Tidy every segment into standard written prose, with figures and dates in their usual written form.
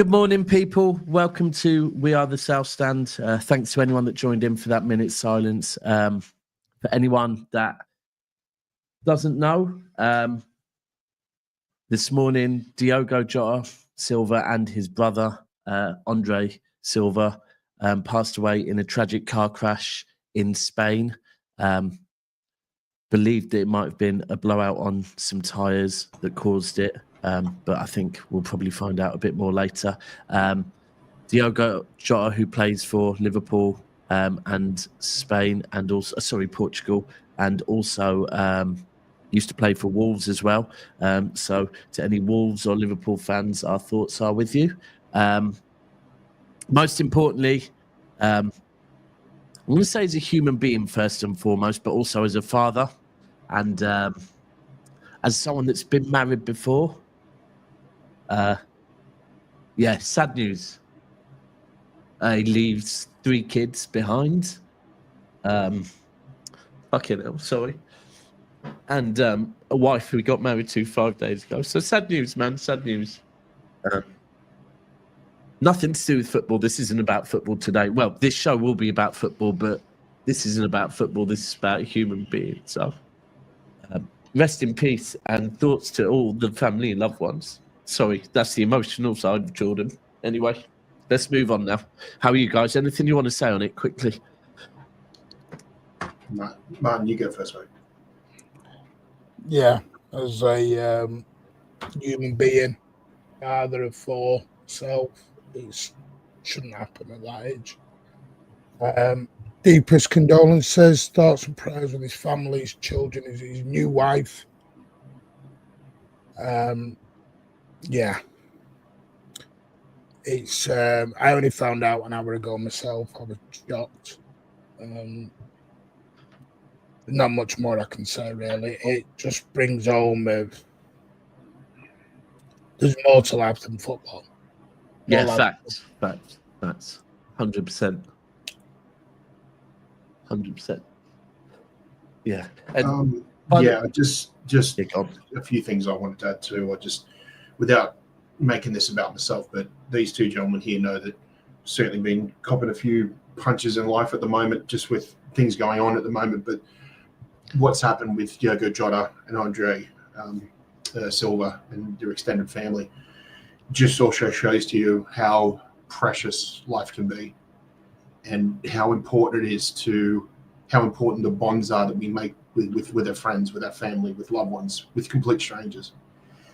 Good morning, people. Welcome to We Are the South Stand. Thanks to anyone that joined in for that minute's silence. For anyone that doesn't know, this morning, Diogo Jota, Silva, and his brother, Andre Silva, passed away in a tragic car crash in Spain. Believed that it might have been a blowout on some tyres that caused it. But I think we'll probably find out a bit more later. Diogo Jota, who plays for Liverpool and Spain, and also Portugal, and also used to play for Wolves as well. So to any Wolves or Liverpool fans, our thoughts are with you. Most importantly, I'm going to say as a human being first and foremost, but also as a father and as someone that's been married before. Sad news. He leaves 3 kids behind. Fucking hell, sorry. And a wife who he got married to 5 days ago. So sad news, man. Sad news. Nothing to do with football. This isn't about football today. Well, this show will be about football, but this isn't about football. This is about a human being. So rest in peace and thoughts to all the family and loved ones. Sorry, that's the emotional side of Jordan. Anyway, let's move on now. How are you guys? Anything you want to say on it quickly? Martin, you go first, mate. Yeah, as a human being, father of 4, self, it shouldn't happen at that age. Deepest condolences, thoughts and prayers with his family, his children, his new wife. It's I only found out an hour ago myself. I was shocked. Not much more I can say, really. It just brings home there's more to life than football. Yeah, facts. 100%. 100%. Yeah. And just a few things I wanted to add too. Without making this about myself, but these 2 gentlemen here know that certainly been copping a few punches in life at the moment, just with things going on at the moment. But what's happened with Diogo Jota and Andre Silva and their extended family just also shows to you how precious life can be and how important it is how important the bonds are that we make with our friends, with our family, with loved ones, with complete strangers.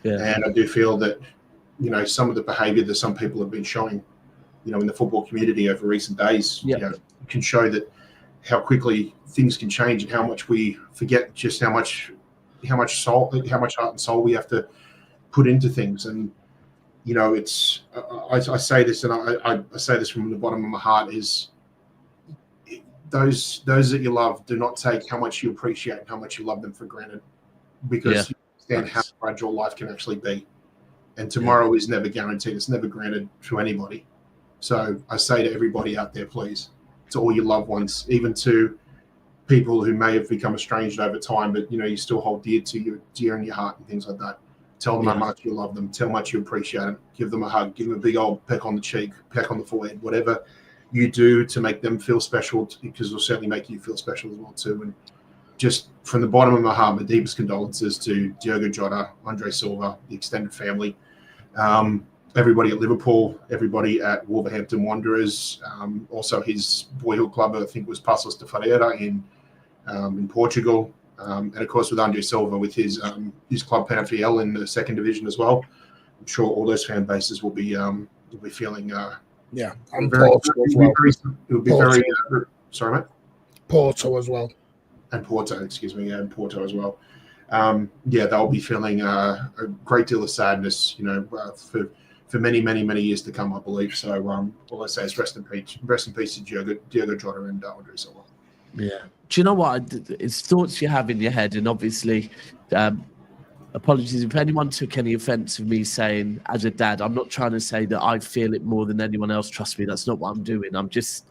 Yeah. And I do feel that, some of the behavior that some people have been showing, in the football community over recent days, can show that how quickly things can change and how much we forget just how much heart and soul we have to put into things. And, it's, I say this, and I say this from the bottom of my heart, is those that you love, do not take how much you appreciate and how much you love them for granted, because you understand how fragile life can actually be. And tomorrow is never guaranteed. It's never granted to anybody. So I say to everybody out there, please, to all your loved ones, even to people who may have become estranged over time, but, you still hold dear in your heart and things like that. Tell them how much you love them. Tell them how much you appreciate them. Give them a hug. Give them a big old peck on the cheek, peck on the forehead, whatever you do to make them feel special, because it'll certainly make you feel special as well too. And just from the bottom of my heart, my deepest condolences to Diogo Jota, Andre Silva, the extended family, everybody at Liverpool, everybody at Wolverhampton Wanderers, also his boyhood club, I think, was Paços de Ferreira in Portugal, and of course with Andre Silva with his club Penafiel in the 2nd division as well. I'm sure all those fan bases will be feeling and Porto as well. It would be very sorry, mate. Porto as well. And Porto, and Porto as well. They'll be feeling a great deal of sadness, for many, many, many years to come, I believe. So all I say is rest in peace to Diogo Jota and Andre Silva. Yeah. Do you know what? It's thoughts you have in your head, and obviously, apologies if anyone took any offence of me saying, as a dad, I'm not trying to say that I feel it more than anyone else. Trust me, that's not what I'm doing. I'm just,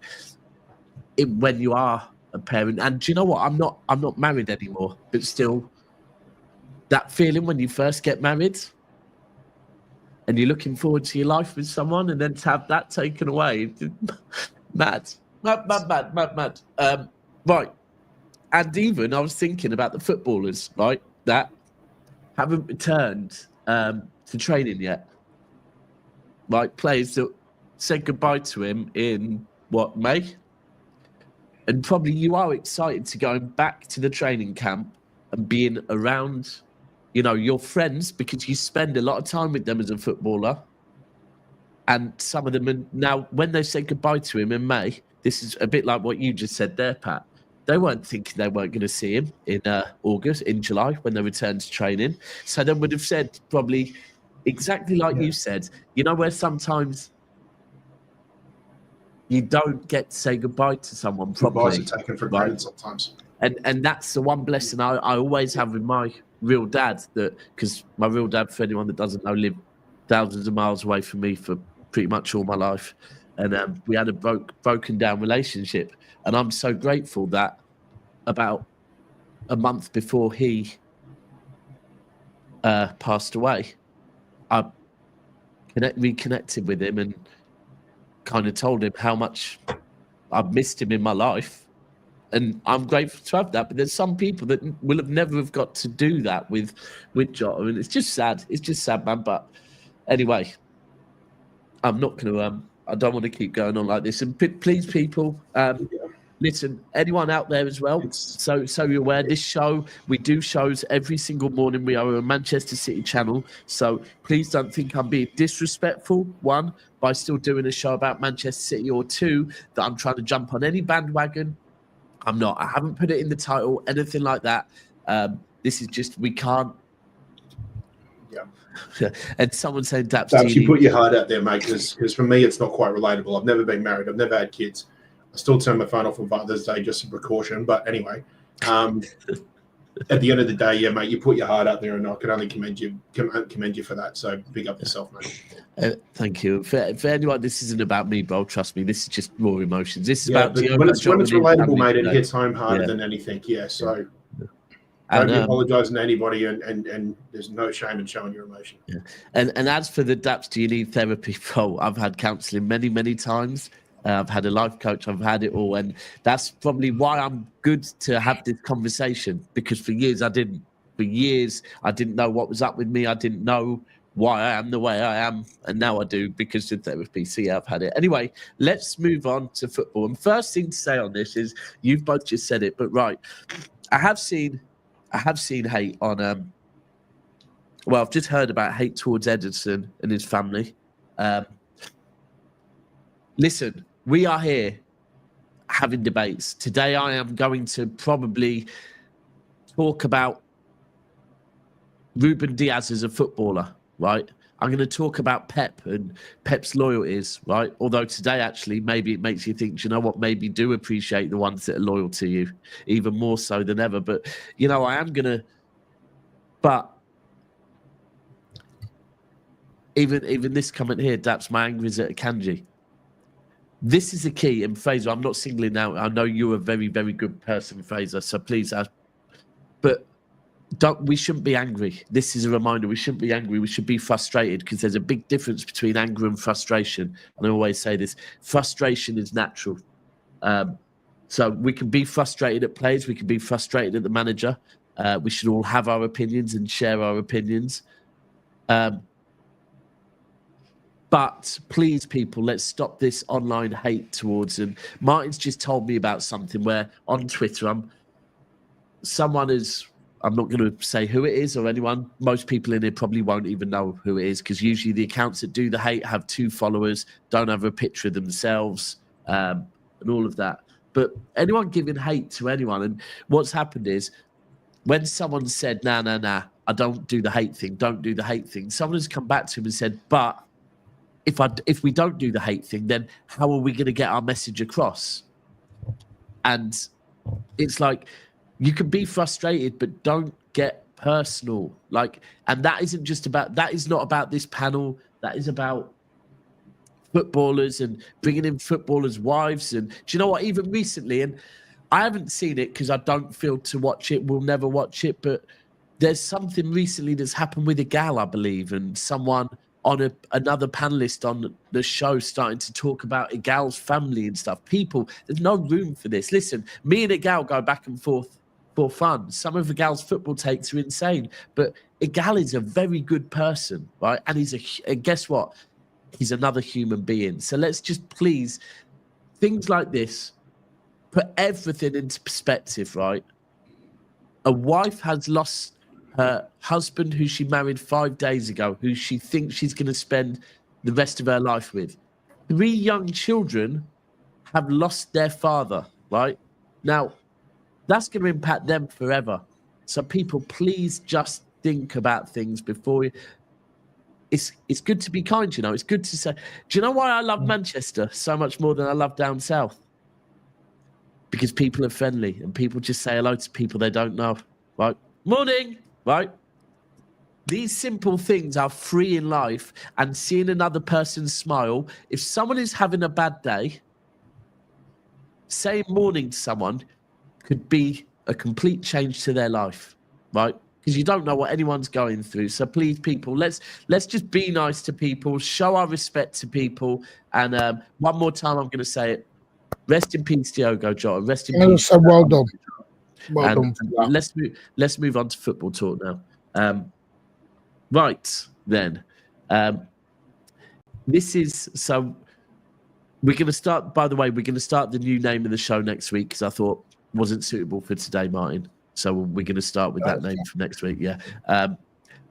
when you are a parent, and do you know what? I'm not married anymore, but still, that feeling when you first get married, and you're looking forward to your life with someone, and then to have that taken away. Mad. Right. And even I was thinking about the footballers, right, that haven't returned to training yet. Right, players that said goodbye to him in, May? And probably you are excited to go back to the training camp and being around, your friends, because you spend a lot of time with them as a footballer. And some of them are now, when they say goodbye to him in May, this is a bit like what you just said there, Pat. They weren't thinking they weren't going to see him in in July, when they returned to training. So they would have said probably exactly like you said, where sometimes you don't get to say goodbye to someone properly. Goodbyes are taken for granted sometimes. And that's the one blessing I always have with my real dad, because my real dad, for anyone that doesn't know, lived thousands of miles away from me for pretty much all my life. And we had a broken down relationship. And I'm so grateful that about a month before he passed away, I reconnected with him and kind of told him how much I've missed him in my life. And I'm grateful to have that. But there's some people that will have never have got to do that with Jota. And it's just sad. It's just sad, man. But anyway, I'm not going to... I don't want to keep going on like this. And please, people, listen, anyone out there as well, so you're aware, this show, we do shows every single morning. We are a Manchester City channel. So please don't think I'm being disrespectful, one, by still doing a show about Manchester City, or two, that I'm trying to jump on any bandwagon. I'm not. I haven't put it in the title, anything like that. This is just, we can't. Yeah. And someone saying, Daps, you put your heart out there, mate, because for me, it's not quite relatable. I've never been married. I've never had kids. I still turn my phone off on Father's Day, just a precaution. But anyway, at the end of the day, yeah, mate, you put your heart out there, and I can only commend you for that. So big up yourself, mate. Thank you. For anyone, this isn't about me, bro. Trust me, this is just raw emotions. This is about when it's relatable, mate. It hits home harder than anything. Yeah, so. Don't be apologising to anybody, and there's no shame in showing your emotion. Yeah. And as for the Daps, do you need therapy? Bro, I've had counselling many, many times. I've had a life coach. I've had it all. And that's probably why I'm good to have this conversation, because for years I didn't. For years, I didn't know what was up with me. I didn't know why I am the way I am. And now I do, because of therapy. So yeah, I've had it. Anyway, let's move on to football. And first thing to say on this is, you've both just said it, but right. I have seen hate on I've just heard about hate towards Ederson and his family. Listen, we are here having debates. Today I am going to probably talk about Ruben Dias as a footballer, right? I'm going to talk about Pep and Pep's loyalties, right? Although today, actually, maybe it makes you think, you know what, maybe do appreciate the ones that are loyal to you, even more so than ever. But, I am going to... But even this comment here, Daps, my anger is at Akanji. This is the key. And Fraser, I'm not singling out. I know you're a very, very good person, Fraser, so please... But... we shouldn't be angry. This is a reminder. We shouldn't be angry. We should be frustrated, because there's a big difference between anger and frustration. And I always say this: frustration is natural. So we can be frustrated at players. We can be frustrated at the manager. We should all have our opinions and share our opinions. But please, people, let's stop this online hate towards him. Martin's just told me about something where on Twitter, I'm not going to say who it is or anyone. Most people in here probably won't even know who it is, because usually the accounts that do the hate have 2 followers, don't have a picture of themselves, and all of that. But anyone giving hate to anyone, and what's happened is, when someone said, nah, I don't do the hate thing, someone has come back to him and said, but if we don't do the hate thing, then how are we going to get our message across? And it's like... You can be frustrated, but don't get personal. And that is not about this panel. That is about footballers and bringing in footballers' wives. And do you know what? Even recently, and I haven't seen it because I don't feel to watch it. We'll never watch it. But there's something recently that's happened with a gal, I believe, and someone on another panelist on the show starting to talk about Igal's family and stuff. People, there's no room for this. Listen, me and Igal go back and forth for fun. Some of Igal's football takes are insane, but Igal is a very good person, right? And and guess what? He's another human being. So let's just please, things like this, put everything into perspective, right? A wife has lost her husband, who she married 5 days ago, who she thinks she's going to spend the rest of her life with. 3 young children have lost their father, right? Now, that's going to impact them forever. So people, please just think about things before you... It's good to be kind, you know. It's good to say... Do you know why I love Manchester so much more than I love down south? Because people are friendly and people just say hello to people they don't know, right? Morning! Right? These simple things are free in life, and seeing another person smile. If someone is having a bad day, saying morning to someone could be a complete change to their life, right? Because you don't know what anyone's going through. So please, people, let's just be nice to people, show our respect to people. And one more time, I'm going to say it. Rest in peace, Diogo Jota. Rest in peace. Well done. Well done for that. Let's move on to football talk now. Right then, this is so. We're going to start. By the way, we're going to start the new name of the show next week because I thought wasn't suitable for today, Martin. So we're going to start with that name for next week. Yeah,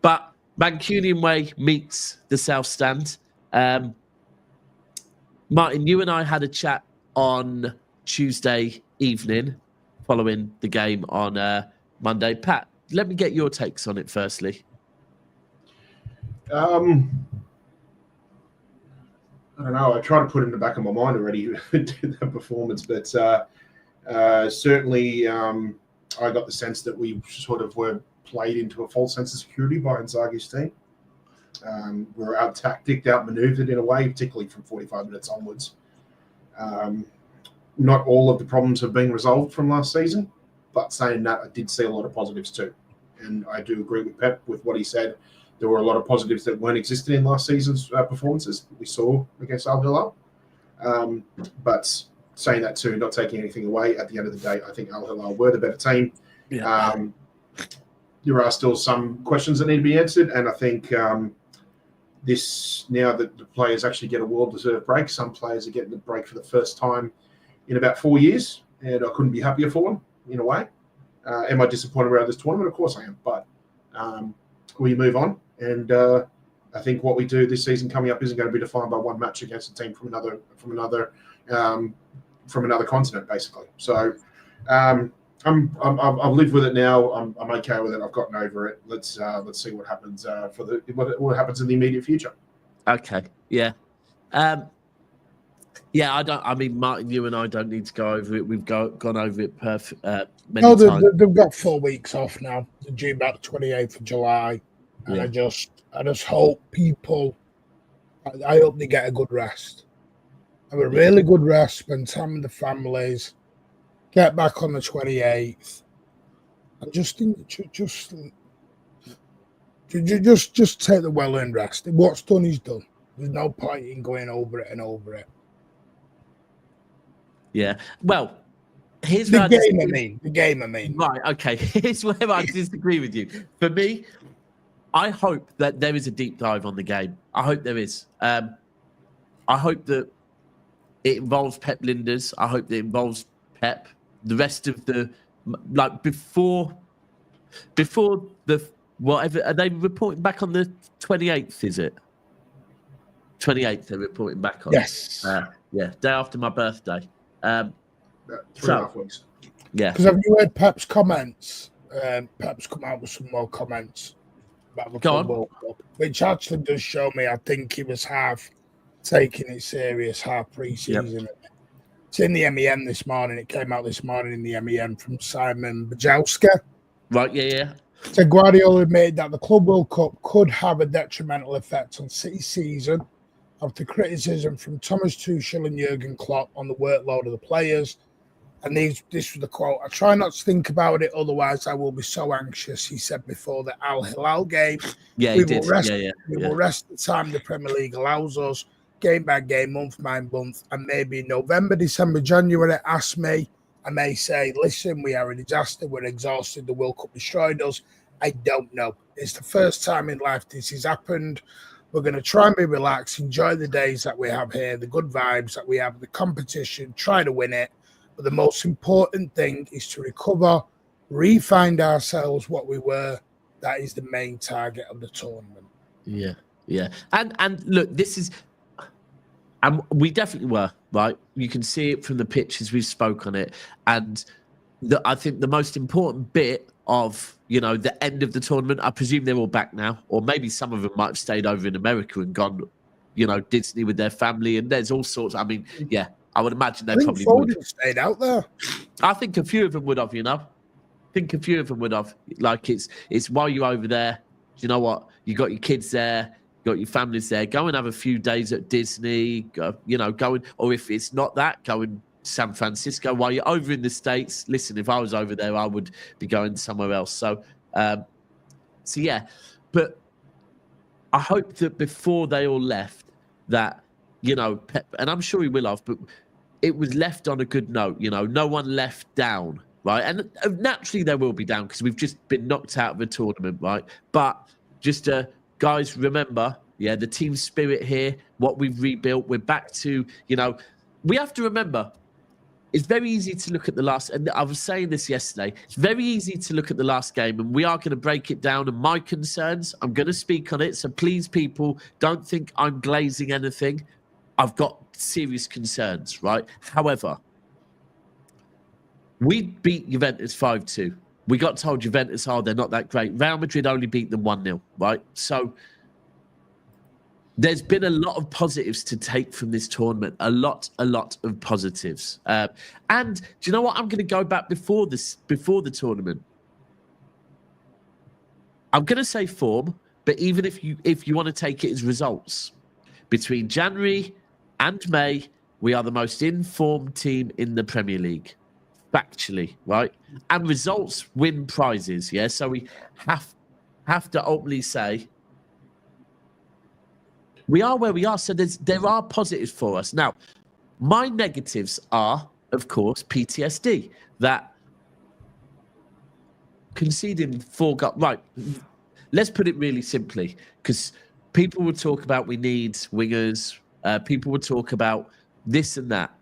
but Mancunian Way meets the South Stand. Martin, you and I had a chat on Tuesday evening following the game on Monday. Pat, let me get your takes on it firstly. I don't know. I try to put it in the back of my mind already, that performance, but certainly I got the sense that we sort of were played into a false sense of security by Inzaghi's team. We were out-tacticked, out-manoeuvred in a way, particularly from 45 minutes onwards. Not all of the problems have been resolved from last season, but saying that, I did see a lot of positives too. And I do agree with Pep with what he said. There were a lot of positives that weren't existing in last season's performances that we saw against Al Hilal. But saying that too, not taking anything away, at the end of the day, I think Al Hilal were the better team. Yeah. There are still some questions that need to be answered, and I think this, now that the players actually get a well-deserved break, some players are getting the break for the first time in about 4 years, and I couldn't be happier for them in a way. Am I disappointed around this tournament? Of course I am, but we move on, and I think what we do this season coming up isn't going to be defined by one match against a team from another continent, basically. So I've lived with it now. I'm okay with it. I've gotten over it. Let's see what happens what happens in the immediate future. Okay. Yeah. Yeah. I mean, Martin, you and I don't need to go over it. We've gone over it many times. They've got 4 weeks off now. They're due back 28th of July. And I just hope people, I hope they get a good rest. Have a really good rest, spend time with the families, get back on the 28th, and just take the well-earned rest. What's done is done. There's no point in going over it and over it. Yeah. Well, here's the game I mean. Right, okay. Here's where I disagree with you. For me, I hope that there is a deep dive on the game. I hope there is. I hope that it involves Pep Linders. I hope that it involves Pep. The rest of the, like, before the whatever, are they reporting back on the 28th? Is it 28th? They're reporting back on. Yes. Yeah, day after my birthday. 3.5 weeks. Yeah. Because have you heard Pep's comments? Pep's come out with some more comments about the World Cup, which actually does show me. I think he was half taking it serious, half pre-season. Yep. It's in the MEN this morning. It came out this morning in the MEN from Simon Bajowska. Right, yeah. So Guardiola admitted that the Club World Cup could have a detrimental effect on City's season after criticism from Thomas Tuchel and Jurgen Klopp on the workload of the players And this was the quote: "I try not to think about it, otherwise I will be so anxious." He said before the Al Hilal game. Yeah, we will rest the time the Premier League allows us, game by game, month by month, and maybe in November, December, January, ask me, I may say, listen, we are a disaster, we're exhausted, the World Cup destroyed us. I don't know. It's the first time in life this has happened. We're going to try and be relaxed, enjoy the days that we have here, the good vibes that we have, the competition, try to win it. But the most important thing is to recover, re-find ourselves what we were. That is the main target of the tournament. Yeah. And look, this is... And we definitely were, right? You can see it from the pictures we spoke on it. And I think the most important bit of, the end of the tournament, I presume they're all back now, or maybe some of them might have stayed over in America and gone, Disney with their family. And there's all sorts. I mean, yeah, I would imagine they probably would. Stayed out there. I think a few of them would have, Like, it's while you're over there, you know what? You got your kids there. Got your families there, go and have a few days at Disney, go or if it's not that, go in San Francisco while you're over in the States. Listen, if I was over there, I would be going somewhere else. So yeah, but I hope that before they all left that, Pep, and I'm sure he will have, but it was left on a good note, no one left down, right? And naturally there will be down because we've just been knocked out of a tournament, right? But just guys, remember, the team spirit here, what we've rebuilt, we're back to, we have to remember, it's very easy to look at the last, and I was saying this yesterday, it's very easy to look at the last game, and we are going to break it down, and my concerns, I'm going to speak on it, so please, people, don't think I'm glazing anything. I've got serious concerns, right? However, we beat Juventus 5-2. We got told Juventus, they're not that great. Real Madrid only beat them 1-0, right? So there's been a lot of positives to take from this tournament. A lot of positives. And do you know what? I'm going to go back before the tournament. I'm going to say form, but even if you want to take it as results, between January and May, we are the most informed team in the Premier League. Factually, right? And results win prizes, yeah? So we have to openly say we are where we are. So there are positives for us. Now, my negatives are, of course, PTSD. That conceding 4 goals. Right, let's put it really simply, because people will talk about we need wingers. People will talk about this and that.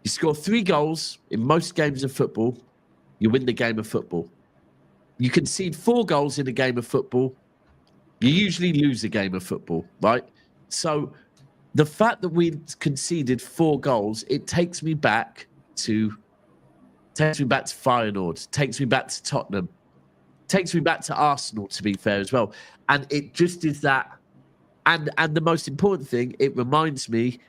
You score 3 goals in most games of football, you win the game of football. You concede 4 goals in a game of football, you usually lose a game of football, right? So the fact that we conceded 4 goals, it takes me back to Feyenoord, takes me back to Tottenham, takes me back to Arsenal, to be fair as well. And it just is that. And the most important thing, it reminds me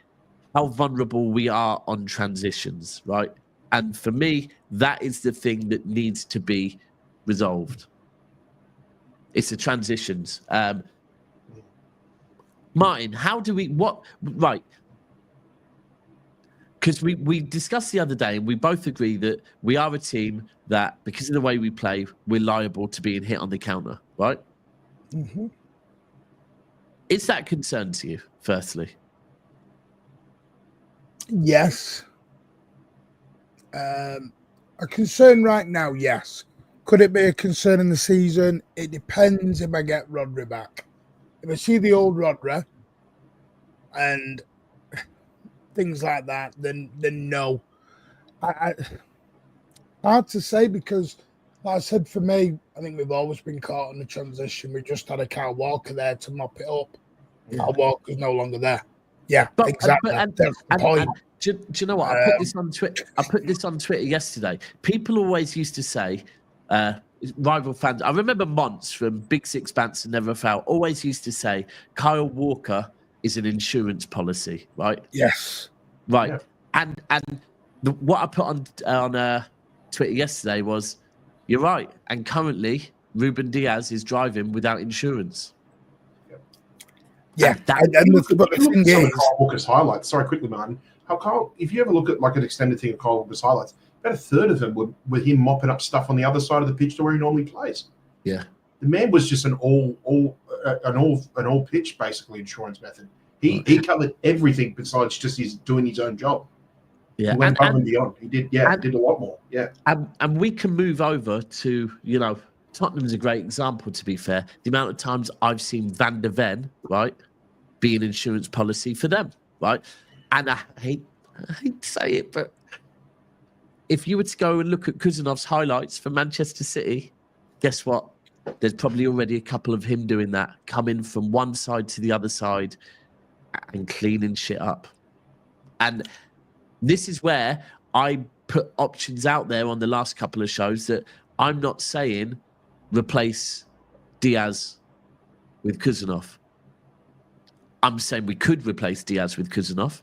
how vulnerable we are on transitions, right? And for me, that is the thing that needs to be resolved. It's the transitions. Martin, how do we, right? Because we discussed the other day and we both agree that we are a team that, because of the way we play, we're liable to being hit on the counter, right? Mm-hmm. Is that a concern to you, firstly? Yes. A concern right now, yes. Could it be a concern in the season? It depends if I get Rodri back. If I see the old Rodri and things like that, then no. Hard to say because, like I said, for me, I think we've always been caught in the transition. We just had a Kyle Walker there to mop it up. Yeah. Kyle Walker's no longer there. Yeah, exactly. That's the point. Do you know what? I put this on Twitter. I put this on Twitter yesterday. People always used to say, rival fans. I remember Monts from Big Six Bants and Never Foul always used to say, Kyle Walker is an insurance policy, right? Yes. Right. Yeah. And what I put on Twitter yesterday was, you're right. And currently, Ruben Dias is driving without insurance. Yeah, but the thing is, Kyle Walker's highlights. Sorry, quickly, Martin. If you ever look at like an extended thing of Kyle Walker's highlights, about a third of them were him mopping up stuff on the other side of the pitch to where he normally plays. Yeah. The man was just an all pitch basically insurance method. He covered everything besides just doing his own job. Yeah, he went above and beyond. He did, did a lot more. Yeah, and we can move over to Tottenham's a great example. To be fair, the amount of times I've seen Van der Ven be an insurance policy for them, right? And I hate to say it, but if you were to go and look at Khusanov's highlights for Manchester City, guess what? There's probably already a couple of him doing that, coming from one side to the other side and cleaning shit up. And this is where I put options out there on the last couple of shows that I'm not saying replace Dias with Khusanov. I'm saying we could replace Dias with Khusanov.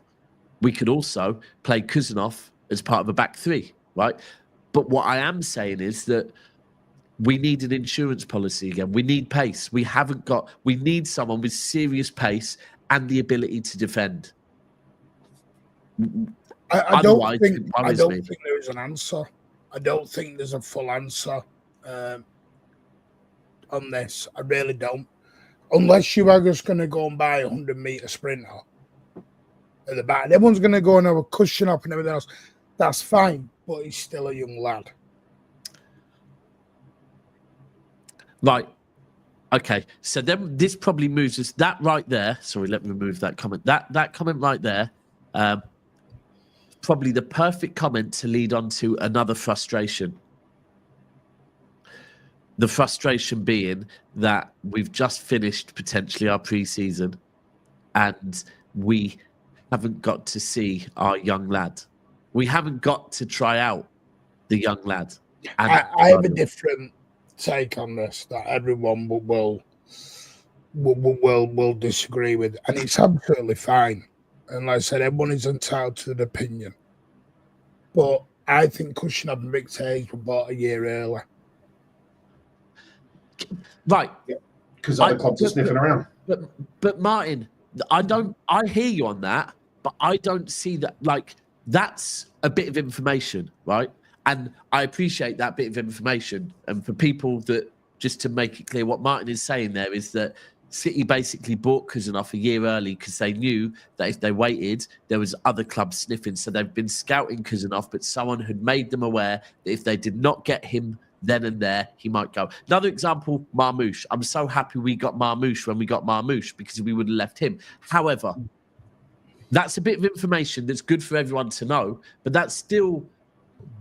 We could also play Khusanov as part of a back three, right? But what I am saying is that we need an insurance policy again. We need pace. We need someone with serious pace and the ability to defend. I don't think there is an answer. I don't think there's a full answer on this. I really don't. Unless you are just going to go and buy a 100-meter sprinter at the back. Everyone's going to go and have a cushion up and everything else. That's fine, but he's still a young lad. Right. Okay. So then this probably moves us that right there. Sorry, let me remove that comment. That comment right there. Probably the perfect comment to lead on to another frustration. The frustration being that we've just finished potentially our pre-season and we haven't got to see our young lad. We haven't got to try out the young lad. I have a different take on this that everyone will disagree with, and it's absolutely fine. And like I said, everyone is entitled to an opinion. But I think Khusanov and McAtee were bought a year early. Right. Because other clubs are sniffing around. But Martin, I hear you on that, but I don't see that. Like, that's a bit of information, right? And I appreciate that bit of information. And for people that, just to make it clear, what Martin is saying there is that City basically bought Khusanov a year early because they knew that if they waited, there was other clubs sniffing. So they've been scouting Khusanov, but someone had made them aware that if they did not get him then and there, he might go. Another example, Marmoush. I'm so happy we got Marmoush when we got Marmoush because we would have left him. However, that's a bit of information that's good for everyone to know, but that still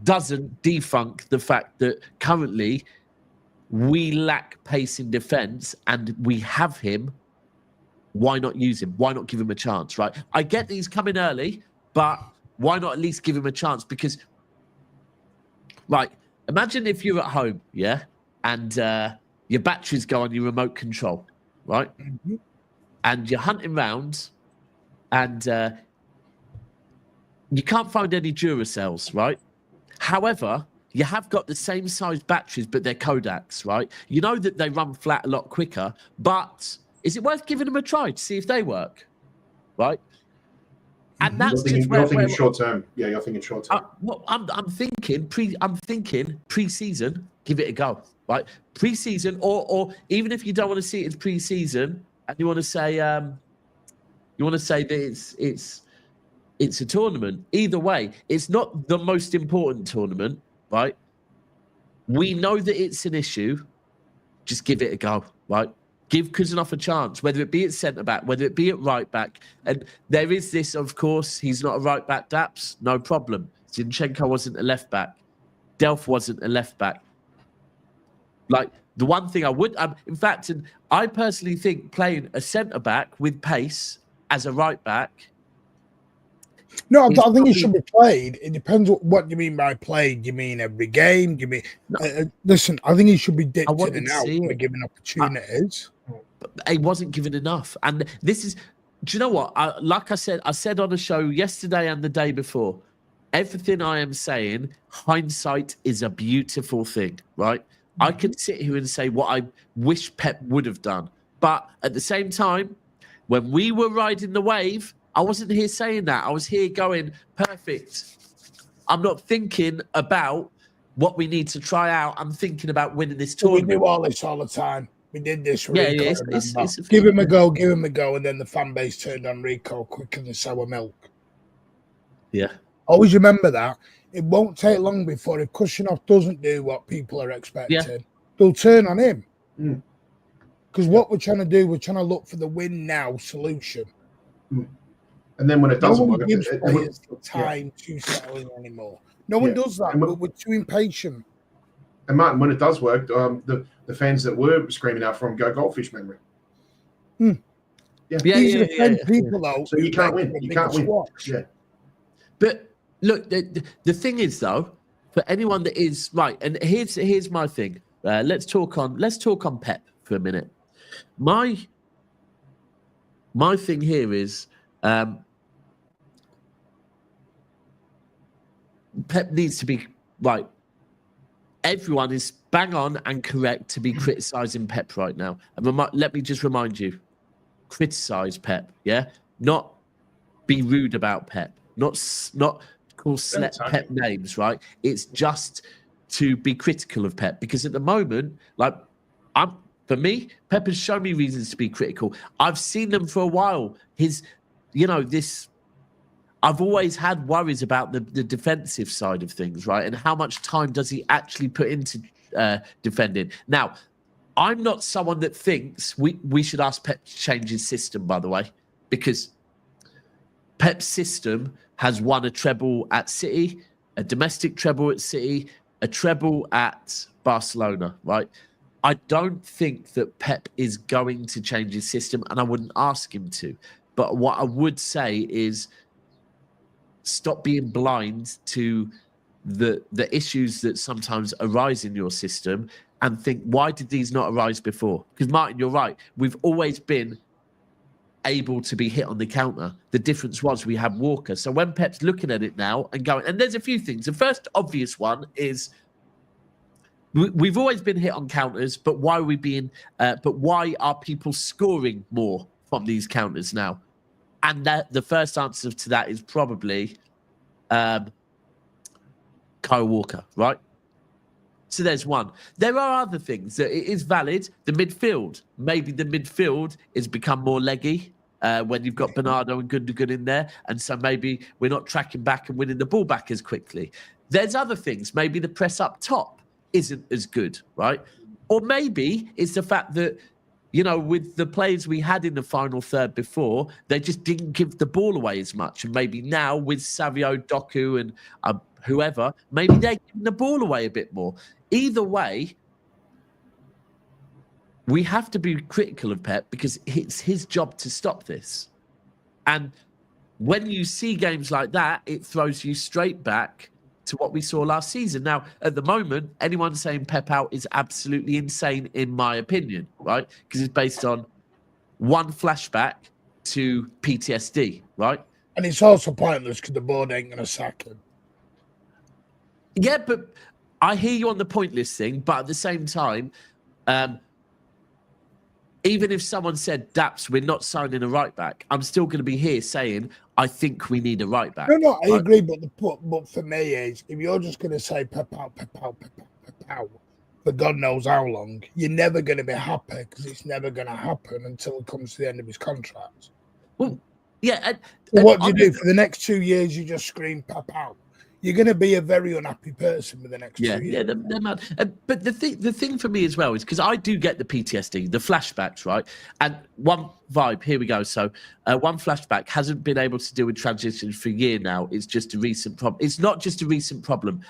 doesn't defunk the fact that currently we lack pace in defence and we have him. Why not use him? Why not give him a chance, right? I get that he's coming early, but why not at least give him a chance? Because, like, imagine if you're at home, yeah, and your batteries go on your remote control, right? Mm-hmm. And you're hunting round and you can't find any Duracells, right? However, you have got the same size batteries, but they're Kodaks, right? You know that they run flat a lot quicker, but is it worth giving them a try to see if they work, right? And that's you're thinking short term. Yeah, you're thinking short term. Well, I'm thinking pre-season. Give it a go, right? Pre-season, or even if you don't want to see it as pre-season, and you want to say that it's a tournament. Either way, it's not the most important tournament, right? We know that it's an issue. Just give it a go, right? Give Khusanov a chance, whether it be at centre-back, whether it be at right-back. And there is this, of course, he's not a right-back, Daps, no problem. Zinchenko wasn't a left-back. Delph wasn't a left-back. Like, the one thing I would... in fact, and I personally think playing a centre-back with pace as a right-back... No, I think it should be played. It depends what you mean by played. Do you mean every game? Do you mean... listen, I think he should be dipped in and out when given opportunities. But he wasn't given enough. And this is... Do you know what? Like I said on a show yesterday and the day before, everything I am saying, hindsight is a beautiful thing, right? Mm-hmm. I can sit here and say what I wish Pep would have done. But at the same time, when we were riding the wave... I wasn't here saying that. I was here going, perfect. I'm not thinking about what we need to try out. I'm thinking about winning this We tournament. do all this all the time. We did this. Yeah, Rico, yeah, it's a give him a go, give him a go, and then the fan base turned on Rico quicker than sour milk. Yeah. Always remember that. It won't take long before if Khusanov doesn't do what people are expecting, they'll turn on him. Because what we're trying to do, we're trying to look for the win now solution. And then when it doesn't work, gives players the time to settle in anymore. No one does that, but we're too impatient. And Martin, when it does work, the fans that were screaming out for him go goldfish memory. These are the same people, though. So you can't win. You can't win. Yeah. But look, the thing is, though, for anyone that is right, and here's my thing. Let's talk on Pep for a minute. My thing here is Pep needs to be right. Everyone is bang on and correct to be criticising Pep right now. And let me just remind you, criticise Pep, yeah? Not be rude about Pep, not call Pep names, right? It's just to be critical of Pep, because at the moment, like, for me, Pep has shown me reasons to be critical. I've seen them for a while. I've always had worries about the defensive side of things, right? And how much time does he actually put into defending? Now, I'm not someone that thinks we should ask Pep to change his system, by the way, because Pep's system has won a treble at City, a domestic treble at City, a treble at Barcelona, right? I don't think that Pep is going to change his system, and I wouldn't ask him to. But what I would say is, stop being blind to the issues that sometimes arise in your system and think, why did these not arise before? Because, Martin, you're right. We've always been able to be hit on the counter. The difference was we have Walker. So when Pep's looking at it now and going, and there's a few things. The first obvious one is we've always been hit on counters, but why are people scoring more from these counters now? And the first answer to that is probably Kyle Walker, right? So there's one. There are other things that it is valid. The midfield. Maybe the midfield has become more leggy when you've got Bernardo and Gundogan in there. And so maybe we're not tracking back and winning the ball back as quickly. There's other things. Maybe the press up top isn't as good, right? Or maybe it's the fact that, with the players we had in the final third before, they just didn't give the ball away as much. And maybe now with Savio, Doku and whoever, maybe they're giving the ball away a bit more. Either way, we have to be critical of Pep because it's his job to stop this. And when you see games like that, it throws you straight back to what we saw last season. Now, at the moment, anyone saying Pep out is absolutely insane, in my opinion, right? Because it's based on one flashback to PTSD, right? And it's also pointless because the board ain't going to sack him. Yeah, but I hear you on the pointless thing, but at the same time, even if someone said, Daps, we're not signing a right back, I'm still going to be here saying, I think we need a right back. No, I agree, but for me is, if you're just going to say Pep out, for God knows how long, you're never going to be happy because it's never going to happen until it comes to the end of his contract. Well, yeah. What do you do? For the next 2 years, you just scream Pep out. You're going to be a very unhappy person for the next 2 years. Yeah, they're mad. But the thing for me as well is because I do get the PTSD, the flashbacks, right? And one vibe, here we go. So one flashback hasn't been able to deal with transitions for a year now. It's just a recent problem. It's not just a recent problem.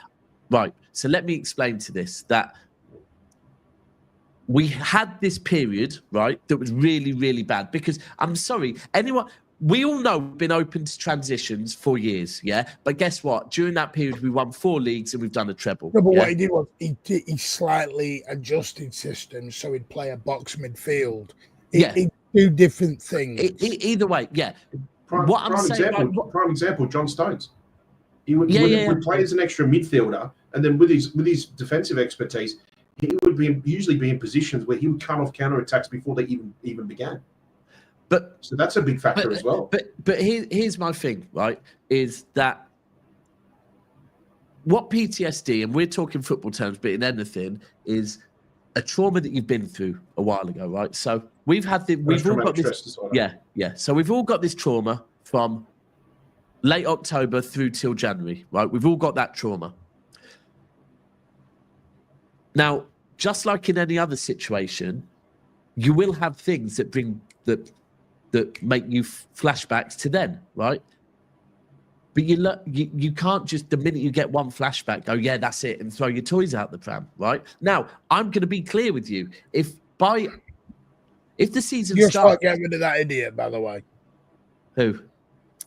Right. So let me explain to this that we had this period, right, that was really, really bad because I'm sorry, we all know we've been open to transitions for years, yeah? But guess what? During that period, we won 4 leagues and we've done a treble. No, but what he did was he slightly adjusted systems so he'd play a box midfield. He'd do different things. Either way, yeah. Prime example, John Stones. He would play as an extra midfielder, and then with his defensive expertise, he would usually be in positions where he would cut off counter-attacks before they even began. So that's a big factor as well. But here's my thing, right? Is that what PTSD, and we're talking football terms, but in anything, is a trauma that you've been through a while ago, right? So we've all got this. Yeah. So we've all got this trauma from late October through till January, right? We've all got that trauma. Now, just like in any other situation, you will have things that bring that make you flashbacks to then, right? But you can't just, the minute you get one flashback, go, yeah, that's it, and throw your toys out the pram, right? Now, I'm going to be clear with you. If the season you starts... start getting rid of that idiot, by the way. Who?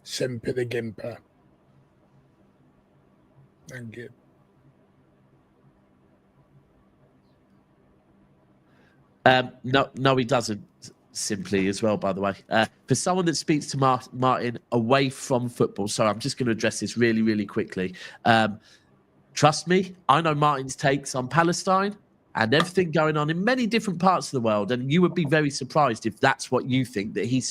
Simpy the Gimper. Thank you. No, he doesn't. Simply as well, by the way. For someone that speaks to Martin away from football, so I'm just going to address this really, really quickly. Trust me, I know Martin's takes on Palestine and everything going on in many different parts of the world, and you would be very surprised if that's what you think, that he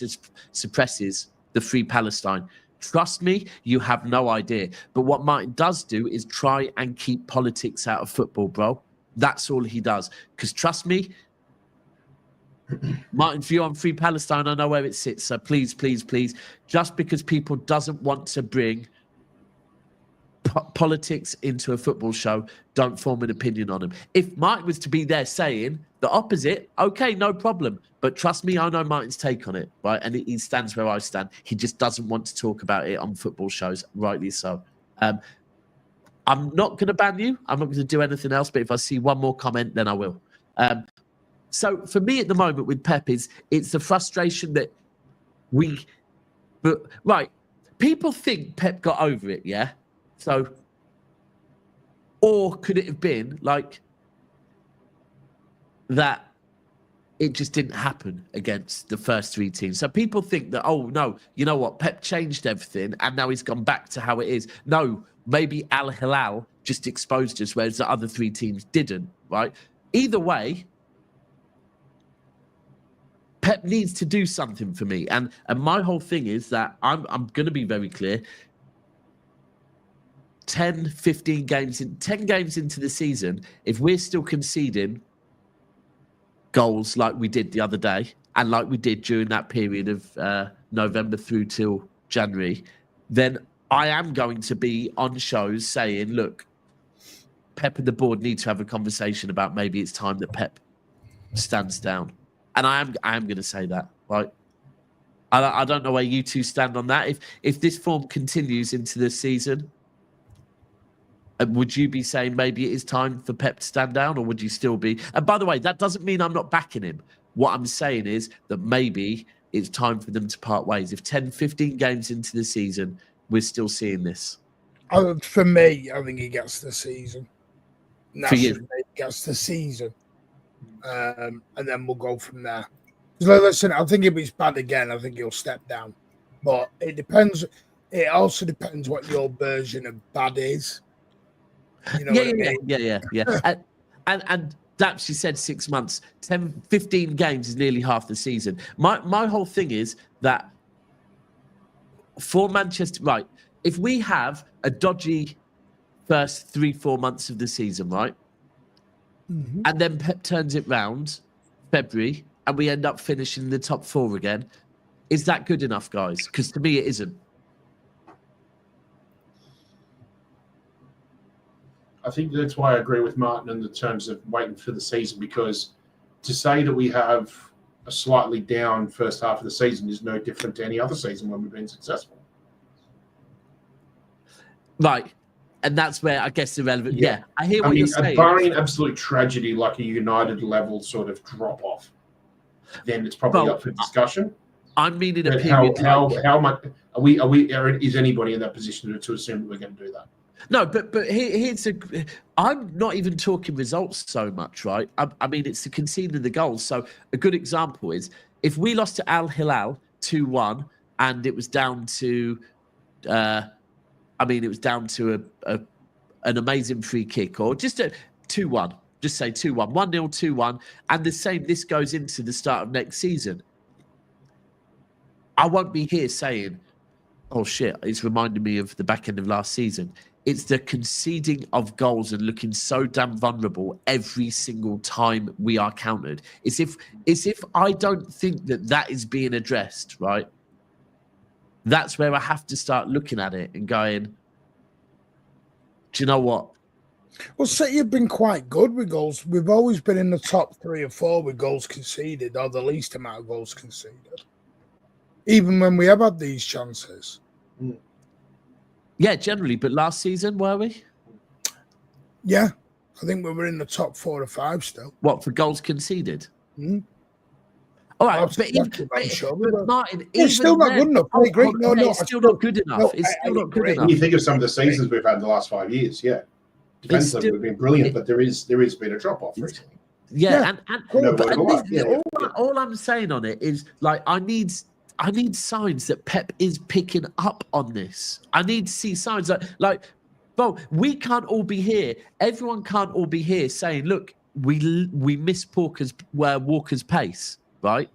suppresses the Free Palestine. Trust me, you have no idea. But what Martin does do is try and keep politics out of football, bro. That's all he does. Because trust me, Martin's view on Free Palestine, I know where it sits. So please, please, please, just because people doesn't want to bring politics into a football show, don't form an opinion on him. If Martin was to be there saying the opposite, okay, no problem. But trust me, I know Martin's take on it, right? And he stands where I stand. He just doesn't want to talk about it on football shows, rightly so. I'm not going to ban you. I'm not going to do anything else. But if I see one more comment, then I will. So for me at the moment with Pep, it's the frustration that right, people think Pep got over it, yeah? So, or could it have been like that it just didn't happen against the first three teams? So people think that, oh no, you know what, Pep changed everything and now he's gone back to how it is. No, maybe Al Hilal just exposed us, whereas the other three teams didn't, right? Either way, Pep needs to do something for me. And my whole thing is that I'm going to be very clear. 10 games into the season, if we're still conceding goals like we did the other day and like we did during that period of November through till January, then I am going to be on shows saying, look, Pep and the board need to have a conversation about maybe it's time that Pep stands down. And I am going to say that, right? I don't know where you two stand on that. If this form continues into the season, would you be saying maybe it is time for Pep to stand down, or would you still be? And by the way, that doesn't mean I'm not backing him. What I'm saying is that maybe it's time for them to part ways. If 10, 15 games into the season, we're still seeing this. For me, I think he gets the season. For you? He gets the season. And then we'll go from there. Listen, I think if it's bad again, I think he'll step down. But it depends. It also depends what your version of bad is. You know what I mean? Yeah. and Daps, you said 6 months. 10, 15 games is nearly half the season. My whole thing is that for Manchester, right, if we have a dodgy first 3-4 months of the season, right? Mm-hmm. And then Pep turns it round February and we end up finishing in the top 4 again. Is that good enough, guys? Because to me, it isn't. I think that's why I agree with Martin in the terms of waiting for the season, because to say that we have a slightly down first half of the season is no different to any other season when we've been successful. Right. And that's where I guess the relevant. Yeah, I hear what you're saying. Barring absolute tragedy like a United level sort of drop off, then it's probably up for discussion. I'm meaning a period. How much is anybody in that position to assume that we're going to do that? No, but here's I'm not even talking results so much, right? I mean, it's the conceding the goals. So a good example is if we lost to Al Hilal 2-1 and it was down to. It was down to an amazing free kick, or just a 2-1. Just say 2-1, 1-0, 2-1, and the same. This goes into the start of next season. I won't be here saying, "Oh shit," it's reminding me of the back end of last season. It's the conceding of goals and looking so damn vulnerable every single time we are countered. It's if I don't think that is being addressed, right? That's where I have to start looking at it and going, do you know what? Well, City have been quite good with goals. We've always been in the top 3 or 4 with goals conceded, or the least amount of goals conceded. Even when we have had these chances. Yeah, generally. But last season, were we? Yeah. I think we were in the top 4 or 5 still. What, for goals conceded? Mm. All right, but Martin, it's still not good enough. I agree. It's still not good enough. It's still not good enough. When you think of some of the seasons we've had in the last 5 years, yeah. Defensively, we've been brilliant, but there is been a drop-off recently. Yeah, all I'm saying on it is, like, I need signs that Pep is picking up on this. I need to see signs like, well, we can't all be here. Everyone can't all be here saying, look, we miss Walker's pace, right?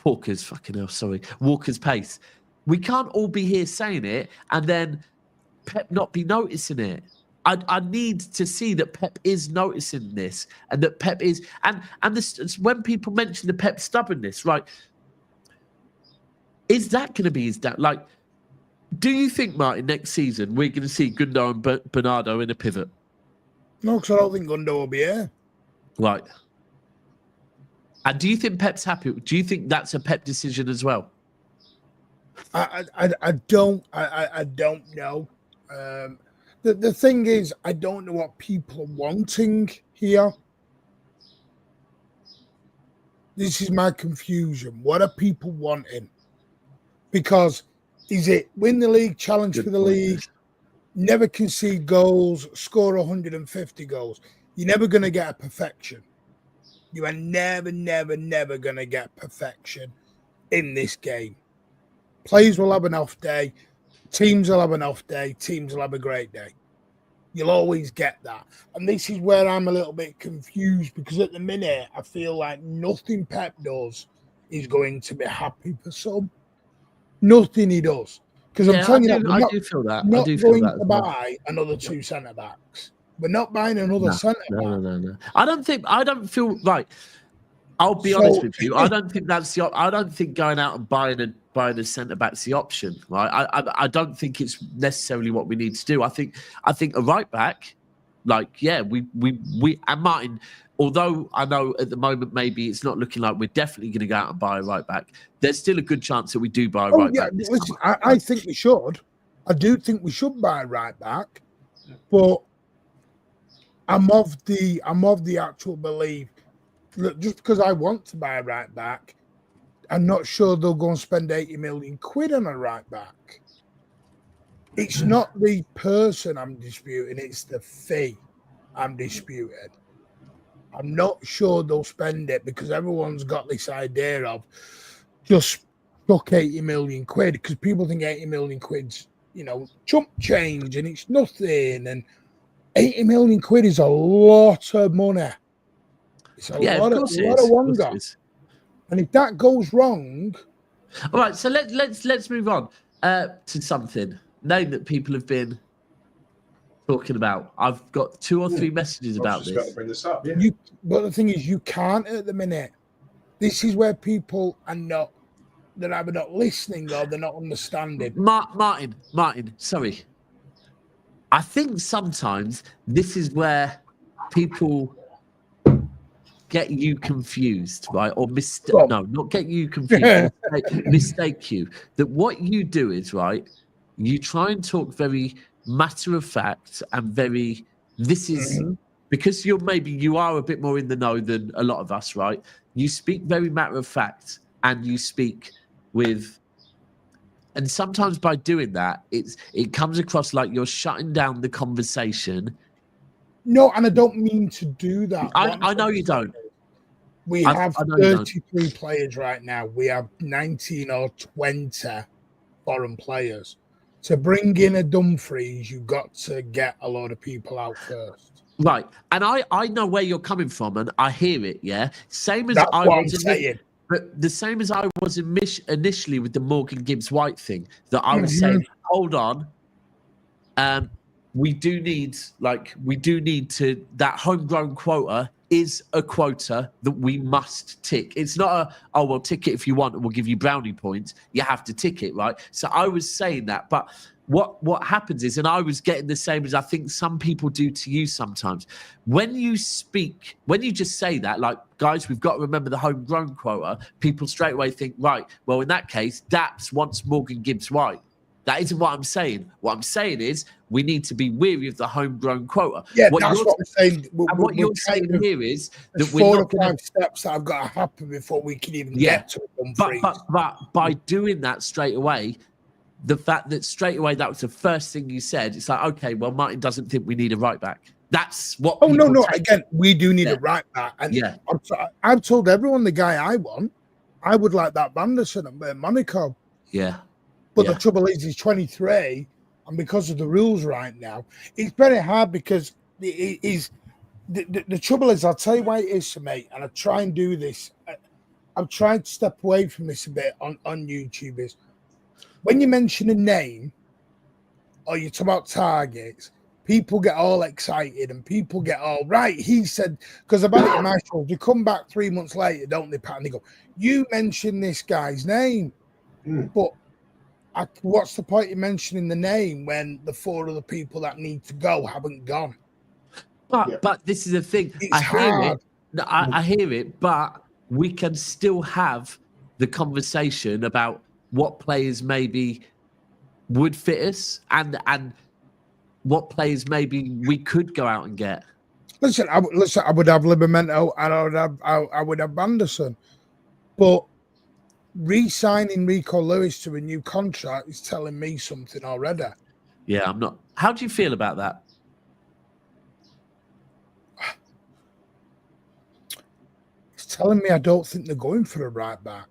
Walker's pace. We can't all be here saying it and then Pep not be noticing it. I need to see that Pep is noticing this and that Pep is and this, when people mention the Pep stubbornness, right? Is that going to be his like? Do you think, Martin, next season we're going to see Gundo and Bernardo in a pivot? No, because I don't think Gundo will be here. Right. And do you think Pep's happy? Do you think that's a Pep decision as well? I don't know. The thing is, I don't know what people are wanting here. This is my confusion. What are people wanting? Because is it win the league, challenge for the league, never concede goals, score 150 goals? You're never going to get a perfection. You are never going to get perfection in this game. Players will have an off day. Teams will have an off day. Teams will have a great day. You'll always get that. And this is where I'm a little bit confused because at the minute, I feel like nothing Pep does is going to be happy for some. Nothing he does. Because I'm telling you, I do feel that. Not I do feel going that to buy another 2 centre-backs. We're not buying another centre-back. No. I don't feel right. I'll be honest with you. I don't think going out and buying a centre back's the option, right? I don't think it's necessarily what we need to do. I think a right back, like, yeah, we and Martin, although I know at the moment maybe it's not looking like we're definitely going to go out and buy a right back, there's still a good chance that we do buy a right back. Listen, I think we should. I do think we should buy a right back, but I'm of the actual belief. Look, just because I want to buy a right back, I'm not sure they'll go and spend 80 million quid on a right back. It's not the person I'm disputing, it's the fee I'm disputing. I'm not sure they'll spend it because everyone's got this idea of just chuck 80 million quid because people think 80 million quid's, chump change and it's nothing. And 80 million quid is a lot of money. It's a lot of wonder. And if that goes wrong, all right. So let's move on to something name that people have been talking about. I've got 2 or 3 messages about this. Got to bring this up, yeah. But the thing is, you can't at the minute. This is where people are not. They're either not listening or they're not understanding. Martin. Sorry. I think sometimes this is where people get you confused, right? Or not get you confused. Mistake you. That what you do is, right, you try and talk very matter of fact and very, this is, because you are a bit more in the know than a lot of us, right? You speak very matter of fact and you speak with, and sometimes by doing that, it comes across like you're shutting down the conversation. No, and I don't mean to do that. I know you don't. We have 33 players right now. We have 19 or 20 foreign players. To bring in a Dumfries, you've got to get a lot of people out first. Right. And I know where you're coming from, and I hear it, yeah? Same as That's what I'm saying. But the same as I was initially with the Morgan Gibbs-White thing, that I was saying, hold on, we do need to, that homegrown quota is a quota that we must tick. It's not tick it if you want and we'll give you brownie points. You have to tick it, right? So I was saying that, but what happens is, and I was getting the same as I think some people do to you sometimes, when you just say that, like, guys, we've got to remember the homegrown quota, people straight away think, right, well, in that case, Daps wants Morgan Gibbs-White. That isn't what I'm saying. What I'm saying is we need to be weary of the homegrown quota. Yeah, that's what I'm saying. What you're saying here is that we're 4 not or 5 steps that have got to happen before we can even get to it. But by doing that straight away, the fact that straight away that was the first thing you said, it's like, okay, well, Martin doesn't think we need a right back. That's what. Oh, no. Again, we do need a right back. And I've told everyone the guy I want, I would like that Vanderson at Monaco. Yeah. But the trouble is, he's 23, and because of the rules right now, it's very hard because the trouble is, I'll tell you why it is for me, and I try and do this. I'm trying to step away from this a bit on YouTube. Is when you mention a name or you talk about targets, people get all excited and people get all right. He said, because about it in my show, you come back 3 months later, don't they, Pat? And they go, you mentioned this guy's name, but what's the point of mentioning the name when the 4 other people that need to go haven't gone? But this is the thing. I hear it, but we can still have the conversation about what players maybe would fit us and what players maybe we could go out and get. Listen, I would have Livramento and I would have Anderson, but re-signing Rico Lewis to a new contract is telling me something already. Yeah, I'm not. How do you feel about that? It's telling me I don't think they're going for a right back.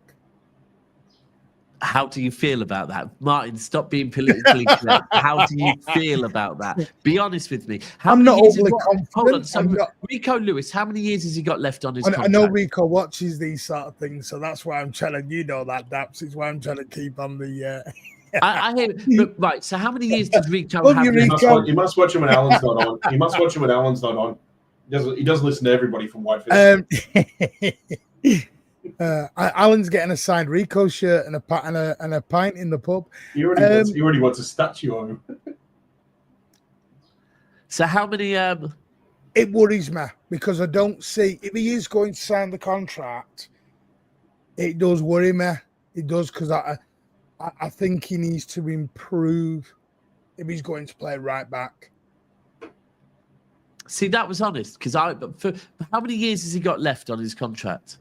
How do you feel about that? Martin, stop being politically correct. How do you feel about that? Be honest with me. I'm not overly confident. Hold on. So Rico Lewis, how many years has he got left on his contract? I know Rico watches these sort of things, so that's why I'm trying to, that, Daps, is why I'm trying to keep on the... I hear it. Look, right, so how many years does Rico have? You must watch him when Alan's not on. You must watch him when Alan's not on. He doesn't listen to everybody from Whitefield. Alan's getting a signed Rico shirt and a pint in the pub. He already wants a statue of him. So how many? It worries me because I don't see if he is going to sign the contract. It does worry me. It does because I think he needs to improve if he's going to play right back. See, that was honest because for how many years has he got left on his contract?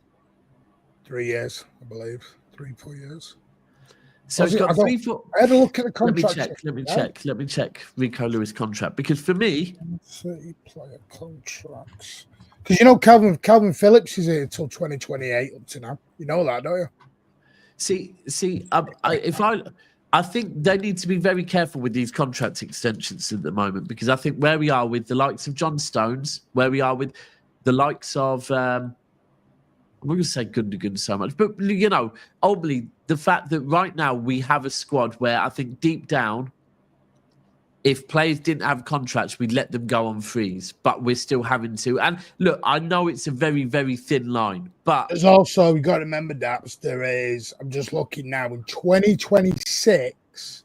3 years, I believe. 3-4 years. So he's got 3-4. I had a look at the contract. Let me check Rico Lewis' contract because for me, 30 player contracts. Because Kalvin Philips is here until 2028 up to now. You know that, don't you? I think they need to be very careful with these contract extensions at the moment because I think where we are with the likes of John Stones, where we are with the likes of. I'm not going to say Gundogan so much, but, ultimately, the fact that right now we have a squad where I think deep down, if players didn't have contracts, we'd let them go on freeze, but we're still having to. And look, I know it's a very, very thin line, but... There's also, you got to remember, Daps, I'm just looking now, in 2026,